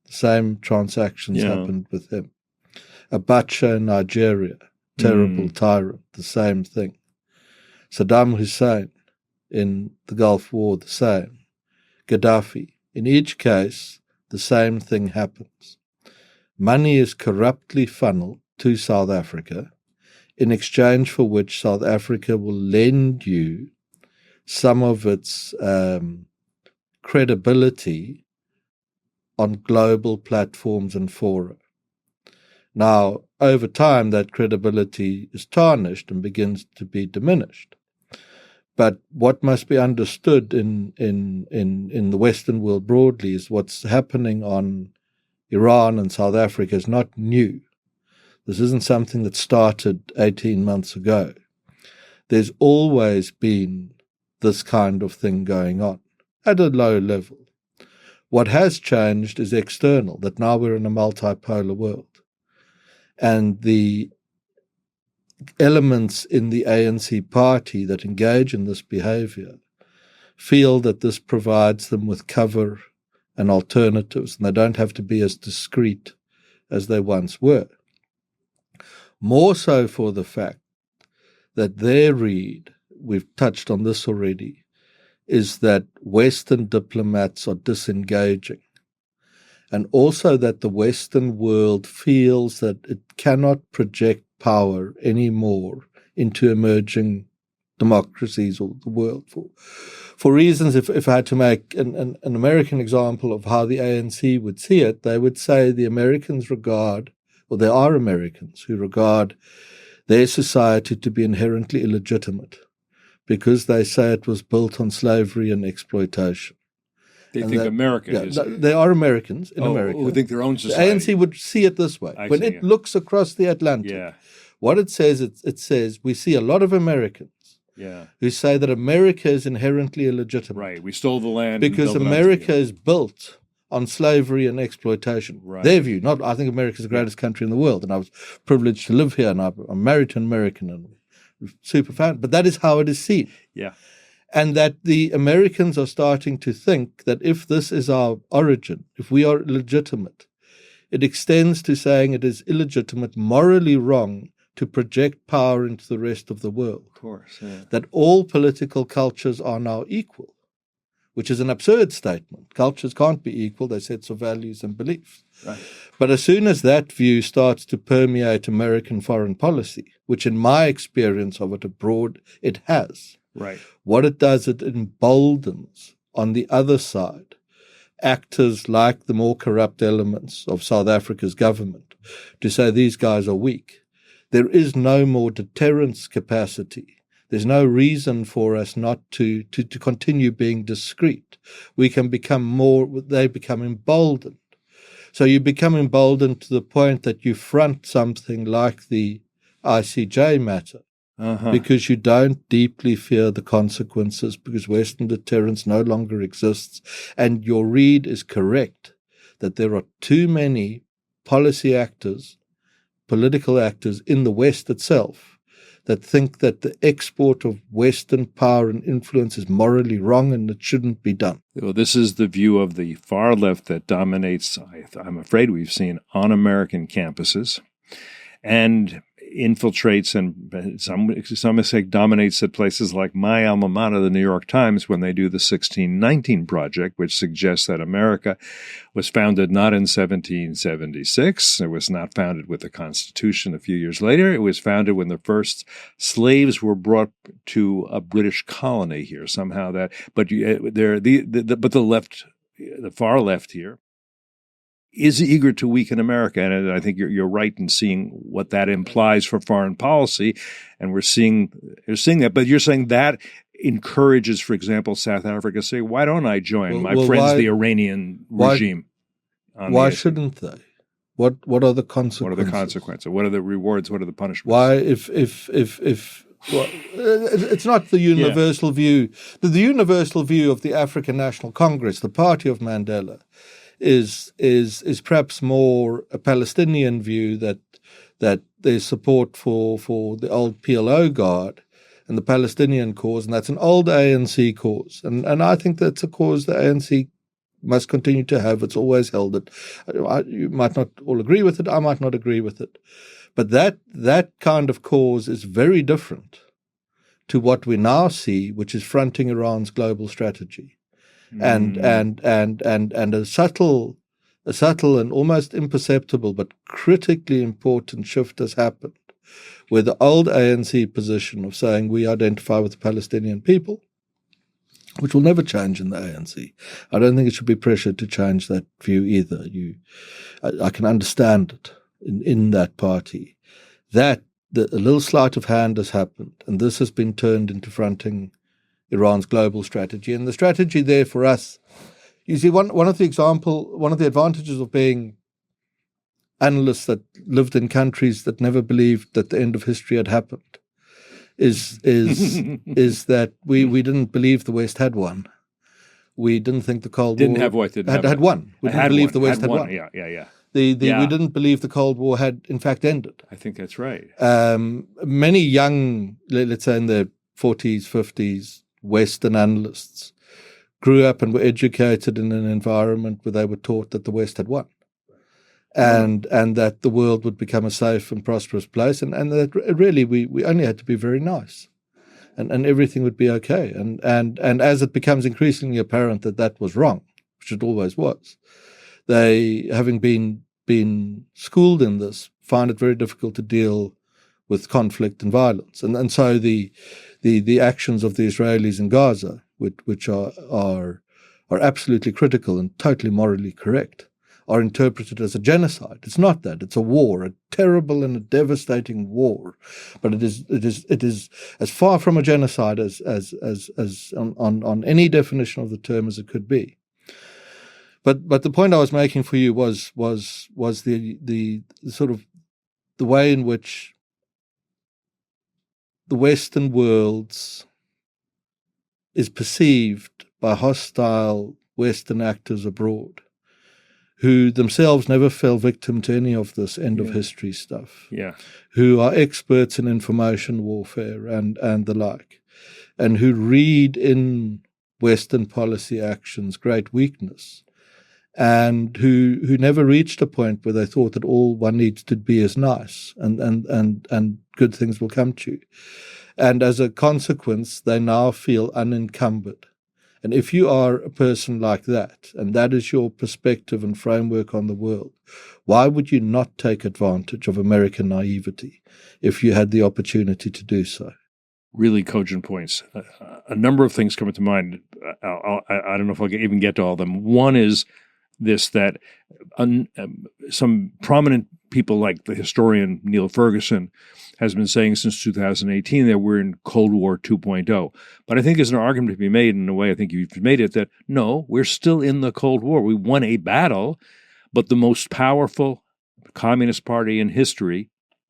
the same transactions happened with him. Abacha in Nigeria, terrible tyrant, the same thing. Saddam Hussein in the Gulf War, the same. Gaddafi. In each case, the same thing happens. Money is corruptly funneled to South Africa, in exchange for which South Africa will lend you some of its credibility on global platforms and fora. Now, over time, that credibility is tarnished and begins to be diminished. But what must be understood in the Western world broadly is what's happening on Iran and South Africa is not new. This isn't something that started 18 months ago. There's always been this kind of thing going on at a low level. What has changed is external, that now we're in a multipolar world. And the elements in the ANC party that engage in this behavior feel that this provides them with cover and alternatives, and they don't have to be as discreet as they once were. More so for the fact that their read, we've touched on this already, is that Western diplomats are disengaging, and also that the Western world feels that it cannot project power anymore into emerging democracies or the world for reasons. If I had to make an American example of how the ANC would see it, they would say the Americans regard, or there are Americans who regard their society to be inherently illegitimate because they say it was built on slavery and exploitation. They think America is... There are Americans in America who think their own society. The ANC would see it this way. When it looks across the Atlantic, what it says, we see a lot of Americans who say that America is inherently illegitimate. Right, we stole the land. Because America is built on slavery and exploitation. Right. Their view, not I think America is the greatest country in the world, and I was privileged to live here, and I'm married to an American and super fan, but that is how it is seen. Yeah. And that the Americans are starting to think that if this is our origin, if we are illegitimate, it extends to saying it is illegitimate, morally wrong to project power into the rest of the world. Of course, yeah. That all political cultures are now equal. which is an absurd statement. Cultures can't be equal, they're sets of values and beliefs. Right. But as soon as that view starts to permeate American foreign policy, which in my experience of it abroad, it has, Right. what it does, it emboldens on the other side actors like the more corrupt elements of South Africa's government to say these guys are weak. There is no more deterrence capacity. There's no reason for us not to continue being discreet. We can become more, they become emboldened. So you become emboldened to the point that you front something like the ICJ matter because you don't deeply fear the consequences, because Western deterrence no longer exists. And your read is correct that there are too many policy actors, political actors in the West itself that think that the export of Western power and influence is morally wrong and it shouldn't be done. Well, this is the view of the far left that dominates, I'm afraid we've seen, on American campuses and infiltrates and some say dominates at places like my alma mater, the New York Times, when they do the 1619 Project, which suggests that America was founded not in 1776. It was not founded with the Constitution a few years later. It was founded when the first slaves were brought to a British colony here. Somehow that, but the left, the far left here, is eager to weaken America. And I think you're right in seeing what that implies for foreign policy. And you're seeing that. But you're saying that encourages, for example, South Africa to say, why don't I join the Iranian regime? Why shouldn't they? What are the consequences? What are the consequences? What are the rewards? What are the punishments? Why, well, it's not the universal view. The universal view of the African National Congress, the party of Mandela, is perhaps more a Palestinian view that there's support for the old PLO guard and the Palestinian cause, and that's an old ANC cause. And I think that's a cause the ANC must continue to have. It's always held it. You might not all agree with it. I might not agree with it. But that kind of cause is very different to what we now see, which is fronting Iran's global strategy. And a subtle and almost imperceptible but critically important shift has happened, where the old ANC position of saying we identify with the Palestinian people, which will never change in the ANC. I don't think it should be pressured to change that view either. I can understand it in that party. A little sleight of hand has happened, and this has been turned into fronting Iran's global strategy. And the strategy there for us, you see, one of the advantages of being analysts that lived in countries that never believed that the end of history had happened is that we didn't believe the West had won. We didn't think the Cold War had won. We didn't believe the West had won. Yeah. We didn't believe the Cold War had in fact ended. I think that's right. Many young, let's say in their 40s, 50s, Western analysts grew up and were educated in an environment where they were taught that the West had won, and that the world would become a safe and prosperous place, and that really we only had to be very nice, and everything would be okay. And as it becomes increasingly apparent that was wrong, which it always was, they, having been schooled in this, find it very difficult to deal with conflict and violence, and so the actions of the Israelis in Gaza, which are absolutely critical and totally morally correct, are interpreted as a genocide. It's not that. It's a war, a terrible and a devastating war, but it is as far from a genocide as on any definition of the term as it could be. But the point I was making for you was the sort of the way in which the Western world is perceived by hostile Western actors abroad, who themselves never fell victim to any of this end of history stuff, who are experts in information warfare and the like, and who read in Western policy actions great weakness, and who never reached a point where they thought that all one needs to be is nice and good things will come to you. And as a consequence, they now feel unencumbered And if you are a person like that, and that is your perspective and framework on the world, why would you not take advantage of American naivety if you had the opportunity to do so? Really cogent points. A number of things come to mind. I don't know if I'll even get to all of them. One is this, that some prominent people like the historian Neil Ferguson has been saying since 2018 that we're in Cold War 2.0. But I think there's an argument to be made, in a way I think you've made it, that no, we're still in the Cold War. We won a battle, but the most powerful Communist Party in history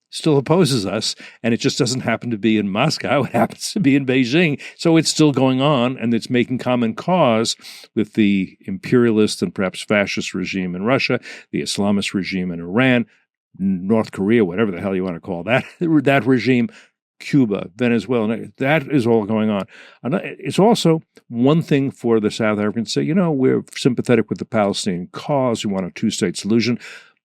still opposes us, and it just doesn't happen to be in Moscow. It happens to be in Beijing. So it's still going on, and it's making common cause with the imperialist and perhaps fascist regime in Russia, the Islamist regime in Iran, North Korea, whatever the hell you want to call that, that regime, Cuba, Venezuela. That is all going on. And it's also one thing for the South Africans to say, you know, we're sympathetic with the Palestinian cause. We want a two-state solution.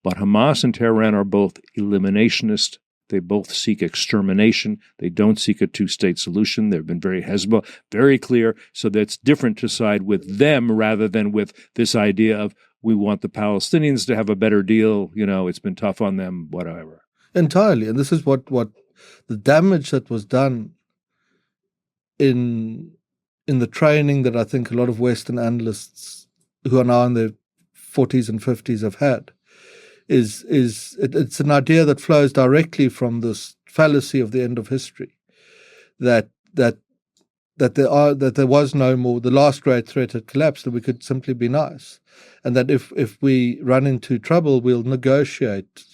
But Hamas and Tehran are both eliminationist. They both seek extermination. They don't seek a two-state solution. They've been very Hezbollah, very clear. So that's different to side with them rather than with this idea of we want the Palestinians to have a better deal. You know, it's been tough on them, whatever. Entirely. And this is what the damage that was done in the training that I think a lot of Western analysts who are now in their 40s and 50s have had. It's an idea that flows directly from this fallacy of the end of history, that there was no more, the last great threat had collapsed, and we could simply be nice, and that if we run into trouble, we'll negotiate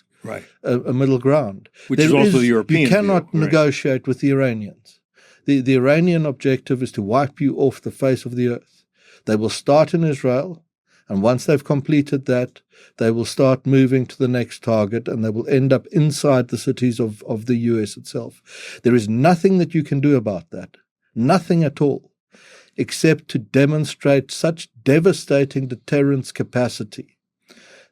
a middle ground. Which is also the European You cannot view, right? negotiate with the Iranians. The Iranian objective is to wipe you off the face of the earth. They will start in Israel. And once they've completed that, they will start moving to the next target, and they will end up inside the cities of the US itself. There is nothing that you can do about that, nothing at all, except to demonstrate such devastating deterrence capacity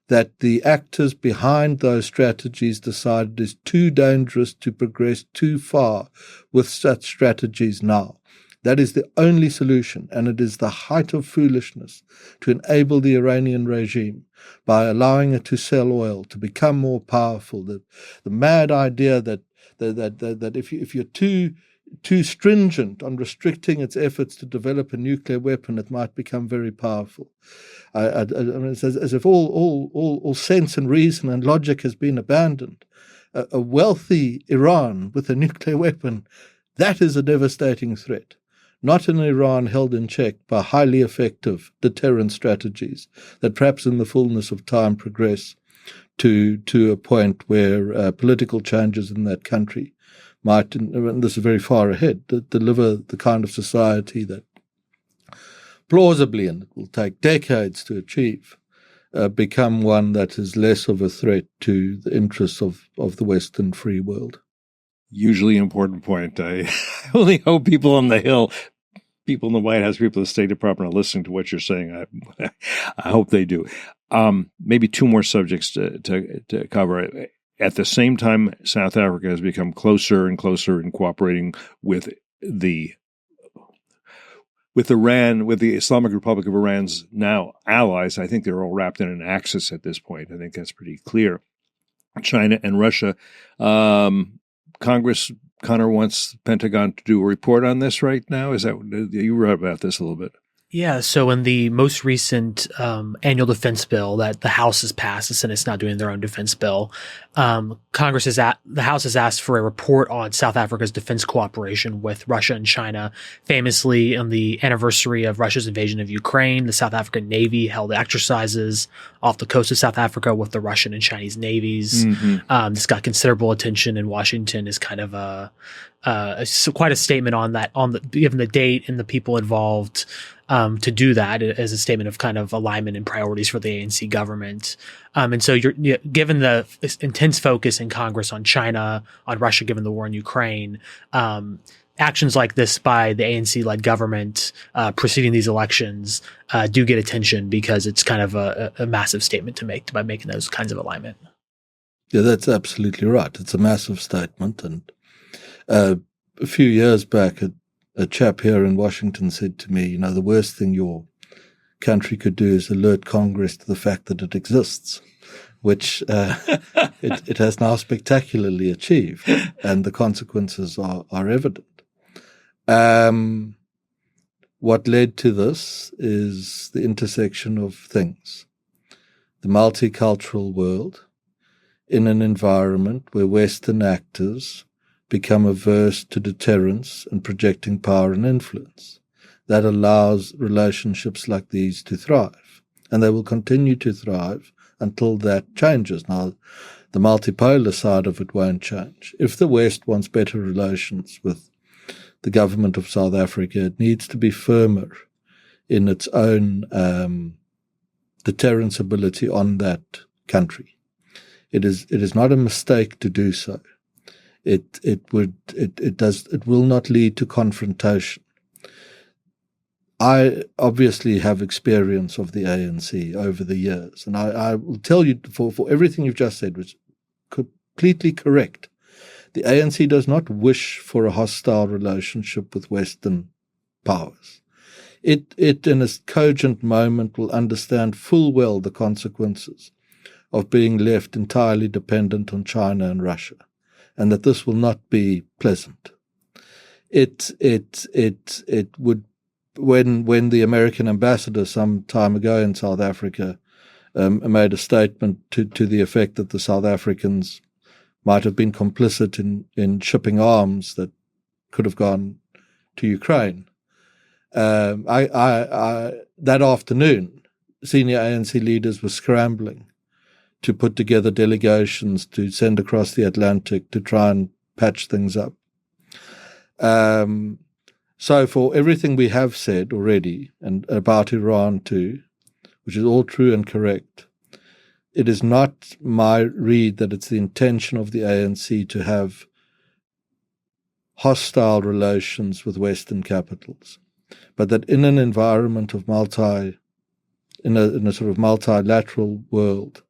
that the actors behind those strategies decided it is too dangerous to progress too far with such strategies now. That is the only solution, and it is the height of foolishness to enable the Iranian regime by allowing it to sell oil, to become more powerful. The mad idea that if you're too stringent on restricting its efforts to develop a nuclear weapon, it might become very powerful. I mean, it's as if all sense and reason and logic has been abandoned. A wealthy Iran with a nuclear weapon, that is a devastating threat. Not an Iran held in check by highly effective deterrence strategies that perhaps in the fullness of time progress to a point where political changes in that country might, and this is very far ahead, deliver the kind of society that plausibly, and it will take decades to achieve, become one that is less of a threat to the interests of the Western free world. Hugely important point. I only hope people on the Hill, people in the White House, people in the State Department are listening to what you're saying. I hope they do. Maybe two more subjects to cover. At the same time, South Africa has become closer and closer in cooperating with Iran, with the Islamic Republic of Iran's now allies. I think they're all wrapped in an axis at this point. I think that's pretty clear. China and Russia. Congress, Connor, wants the Pentagon to do a report on this right now. Is that, you wrote about this a little bit? Yeah, so in the most recent annual defense bill that the House has passed, the Senate's not doing their own defense bill. The House has asked for a report on South Africa's defense cooperation with Russia and China. Famously, on the anniversary of Russia's invasion of Ukraine, the South African Navy held exercises off the coast of South Africa with the Russian and Chinese navies. Mm-hmm. This got considerable attention in Washington as kind of quite a statement on that, given the date and the people involved. To do that as a statement of kind of alignment and priorities for the ANC government. And so given the intense focus in Congress on China, on Russia, given the war in Ukraine, actions like this by the ANC-led government preceding these elections do get attention because it's kind of a massive statement to make by making those kinds of alignment. Yeah, that's absolutely right. It's a massive statement. And a few years back, a chap here in Washington said to me, the worst thing your country could do is alert Congress to the fact that it exists, which it has now spectacularly achieved, and the consequences are evident. What led to this is the intersection of things. The multicultural world in an environment where Western actors become averse to deterrence and projecting power and influence. That allows relationships like these to thrive, and they will continue to thrive until that changes. Now, the multipolar side of it won't change. If the West wants better relations with the government of South Africa, it needs to be firmer in its own deterrence ability on that country. It is not a mistake to do so. It will not lead to confrontation. I obviously have experience of the ANC over the years, and I will tell you for everything you've just said was completely correct. The ANC does not wish for a hostile relationship with Western powers. It in a cogent moment will understand full well the consequences of being left entirely dependent on China and Russia, and that this will not be pleasant. It would, when the American ambassador some time ago in South Africa made a statement to the effect that the South Africans might have been complicit in shipping arms that could have gone to Ukraine. That afternoon, senior ANC leaders were scrambling to put together delegations to send across the Atlantic to try and patch things up. So for everything we have said already, and about Iran too, which is all true and correct, it is not my read that it's the intention of the ANC to have hostile relations with Western capitals, but that in an environment of in a sort of multilateral world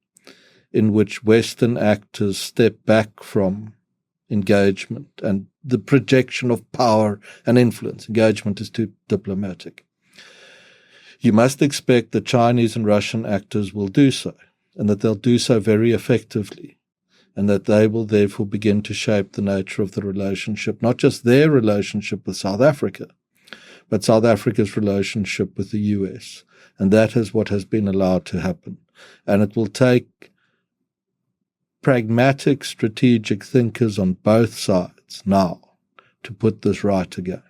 in which Western actors step back from engagement and the projection of power and influence, engagement is too diplomatic, you must expect that Chinese and Russian actors will do so, and that they'll do so very effectively, and that they will therefore begin to shape the nature of the relationship, not just their relationship with South Africa, but South Africa's relationship with the US. And that is what has been allowed to happen. And it will take pragmatic, strategic thinkers on both sides now to put this right again.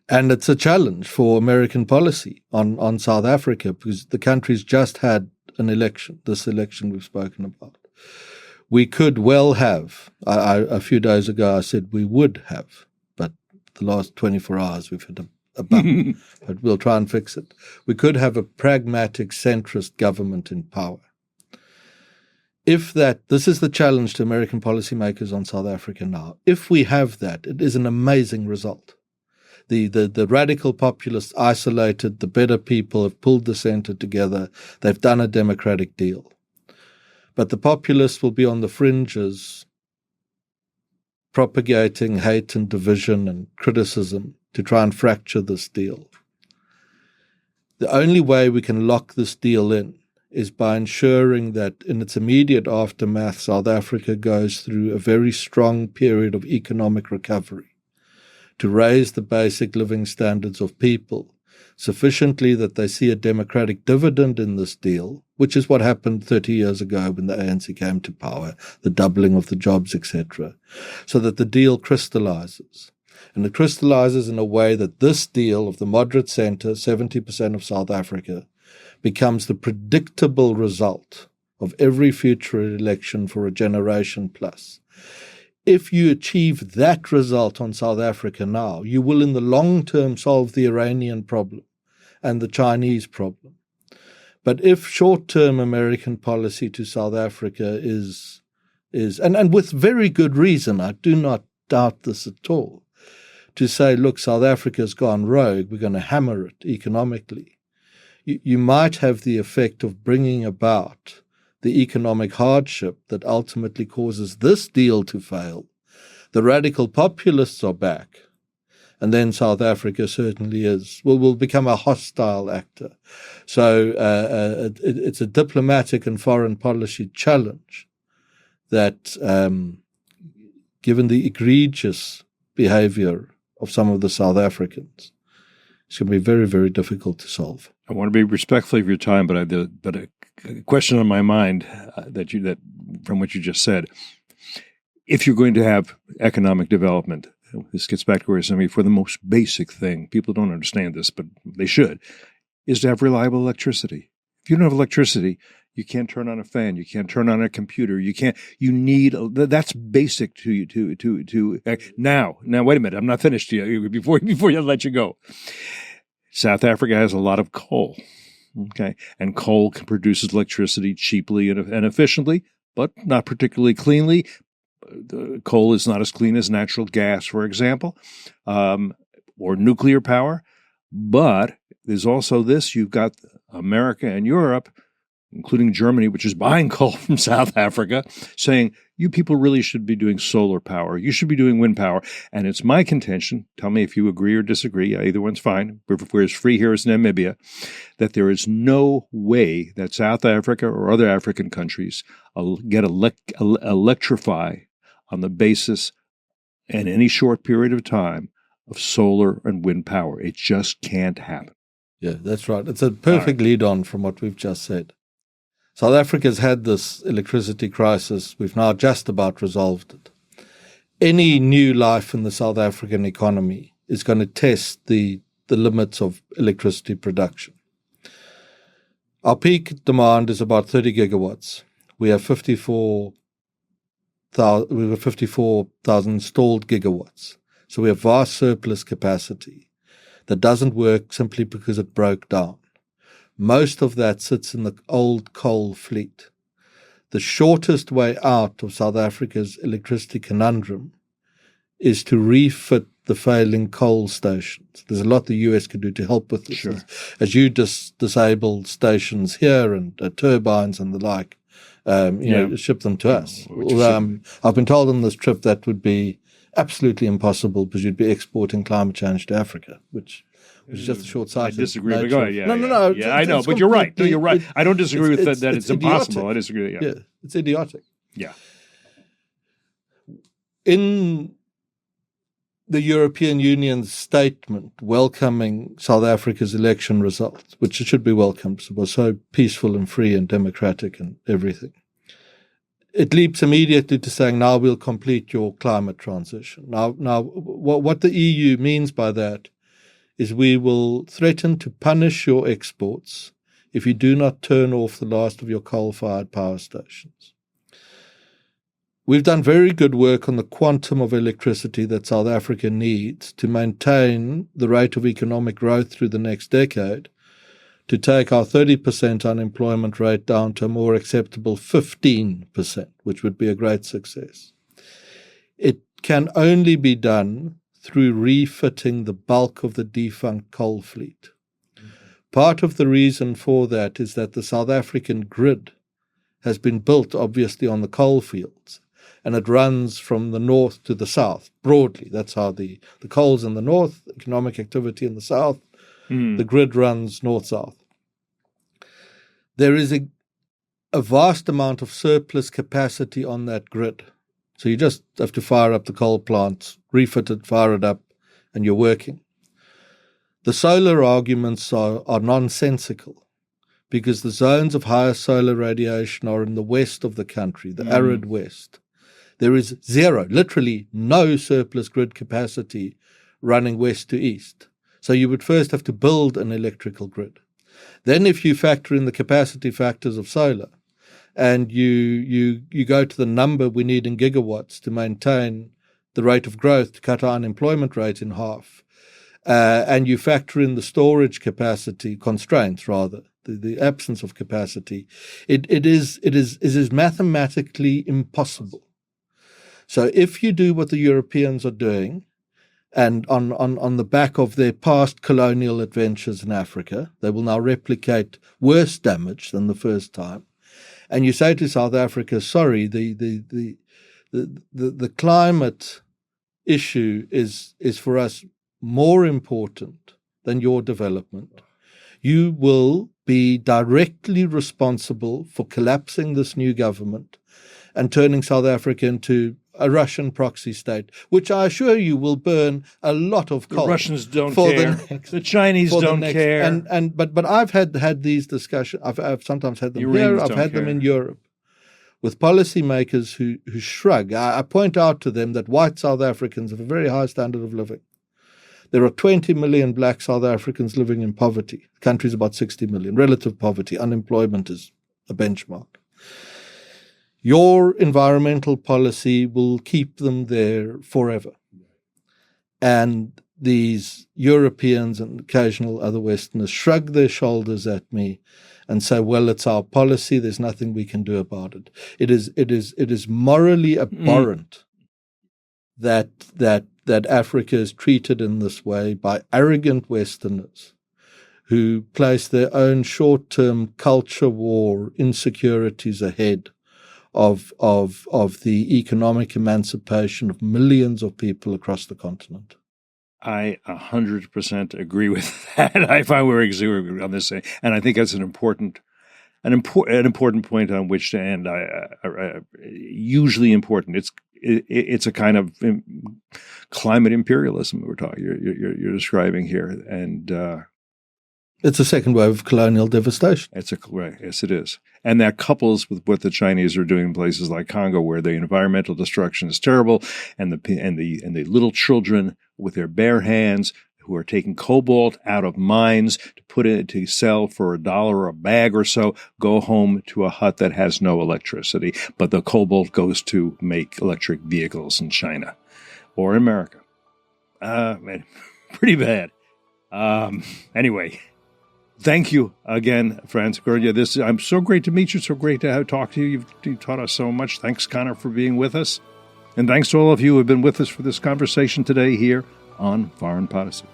And it's a challenge for American policy on South Africa, because the country's just had an election, this election we've spoken about. We could well have, a few days ago I said we would have, but the last 24 hours we've had a bump, but we'll try and fix it. We could have a pragmatic centrist government in power. This is the challenge to American policymakers on South Africa now. If we have that, it is an amazing result. The radical populists isolated, the better people have pulled the center together, they've done a democratic deal. But the populists will be on the fringes, propagating hate and division and criticism to try and fracture this deal. The only way we can lock this deal in is by ensuring that in its immediate aftermath, South Africa goes through a very strong period of economic recovery, to raise the basic living standards of people sufficiently that they see a democratic dividend in this deal, which is what happened 30 years ago when the ANC came to power, the doubling of the jobs, etc., so that the deal crystallizes. And it crystallizes in a way that this deal of the moderate center, 70% of South Africa, becomes the predictable result of every future election for a generation plus. If you achieve that result on South Africa now, you will in the long term solve the Iranian problem and the Chinese problem. But if short-term American policy to South Africa is and with very good reason, I do not doubt this at all, to say, look, South Africa's gone rogue, we're going to hammer it economically, you might have the effect of bringing about the economic hardship that ultimately causes this deal to fail. The radical populists are back, And then South Africa certainly will become a hostile actor. So it's a diplomatic and foreign policy challenge that, given the egregious behavior of some of the South Africans, it's going to be very, very difficult to solve. I want to be respectful of your time, but a question on my mind that from what you just said. If you're going to have economic development, this gets back to where somebody, for the most basic thing, people don't understand this, but they should, is to have reliable electricity. If you don't have electricity, you can't turn on a fan. You can't turn on a computer. You need, that's basic to you, now, wait a minute. I'm not finished yet before I let you go. South Africa has a lot of coal. Okay. And coal produces electricity cheaply and efficiently, but not particularly cleanly. The coal is not as clean as natural gas, for example, or nuclear power. But there's also this, you've got America and Europe, including Germany, which is buying coal from South Africa, saying, you people really should be doing solar power. You should be doing wind power. And it's my contention, tell me if you agree or disagree, either one's fine, we're as free here as Namibia, that there is no way that South Africa or other African countries electrify on the basis, in any short period of time, of solar and wind power. It just can't happen. Yeah, that's right. It's a perfect lead on from what we've just said. South Africa's had this electricity crisis. We've now just about resolved it. Any new life in the South African economy is going to test the limits of electricity production. Our peak demand is about 30 gigawatts. We have 54,000 installed gigawatts. So we have vast surplus capacity that doesn't work simply because it broke down. Most of that sits in the old coal fleet. The shortest way out of South Africa's electricity conundrum is to refit the failing coal stations. There's a lot the US could do to help with this. Sure. As you disable stations here and turbines and the like, ship them to us. I've been told on this trip that would be absolutely impossible because you'd be exporting climate change to Africa, which is just a short-sighted. I disagree. But go ahead. No. Yeah, I know, but you're right. No, you're right. I don't disagree with that. It's impossible. Idiotic. I disagree. Yeah, it's idiotic. Yeah. In the European Union's statement welcoming South Africa's election results, which it should be welcomed, it was so peaceful and free and democratic and everything, it leaps immediately to saying, now we'll complete your climate transition. Now, what the EU means by that is we will threaten to punish your exports if you do not turn off the last of your coal-fired power stations. We've done very good work on the quantum of electricity that South Africa needs to maintain the rate of economic growth through the next decade, to take our 30% unemployment rate down to a more acceptable 15%, which would be a great success. It can only be done through refitting the bulk of the defunct coal fleet. Mm-hmm. Part of the reason for that is that the South African grid has been built, obviously, on the coal fields, and it runs from the north to the south, broadly. That's how the coal's in the north, economic activity in the south, the grid runs north-south. There is a vast amount of surplus capacity on that grid. So you just have to fire up the coal plants, refit it, fire it up, and you're working. The solar arguments are nonsensical because the zones of higher solar radiation are in the west of the country, the arid west. There is zero, literally no surplus grid capacity running west to east. So you would first have to build an electrical grid. Then if you factor in the capacity factors of solar and you go to the number we need in gigawatts to maintain the rate of growth, to cut our unemployment rate in half, and you factor in the storage capacity constraints, rather, the absence of capacity, it is mathematically impossible. So if you do what the Europeans are doing, and on the back of their past colonial adventures in Africa, they will now replicate worse damage than the first time. And you say to South Africa, sorry, the climate issue is for us more important than your development. You will be directly responsible for collapsing this new government and turning South Africa into a Russian proxy state, which I assure you will burn a lot of coal. The Russians don't care. The Chinese don't care. But I've had these discussions. I've sometimes had them here. I've had them in Europe with policymakers who shrug. I point out to them that white South Africans have a very high standard of living. There are 20 million black South Africans living in poverty. The country's about 60 million. Relative poverty, unemployment is a benchmark. Your environmental policy will keep them there forever. And these Europeans and occasional other Westerners shrug their shoulders at me and say, well, it's our policy. There's nothing we can do about it. It is morally abhorrent that Africa is treated in this way by arrogant Westerners who place their own short-term culture war insecurities ahead of the economic emancipation of millions of people across the continent. I 100% agree with that. If I were exuberant on this, and I think that's an important point on which to end. Hugely important. It's a kind of climate imperialism you're describing here, and it's a second wave of colonial devastation. Yes, it is, and that couples with what the Chinese are doing in places like Congo, where the environmental destruction is terrible, and the little children with their bare hands who are taking cobalt out of mines to put it to sell for $1 a bag or so, go home to a hut that has no electricity, but the cobalt goes to make electric vehicles in China or America. Man, pretty bad. Anyway, thank you again, Frans Cronje. I'm so great to meet you. So great to talk to you. You've taught us so much. Thanks, Connor, for being with us. And thanks to all of you who have been with us for this conversation today here on Foreign Policy.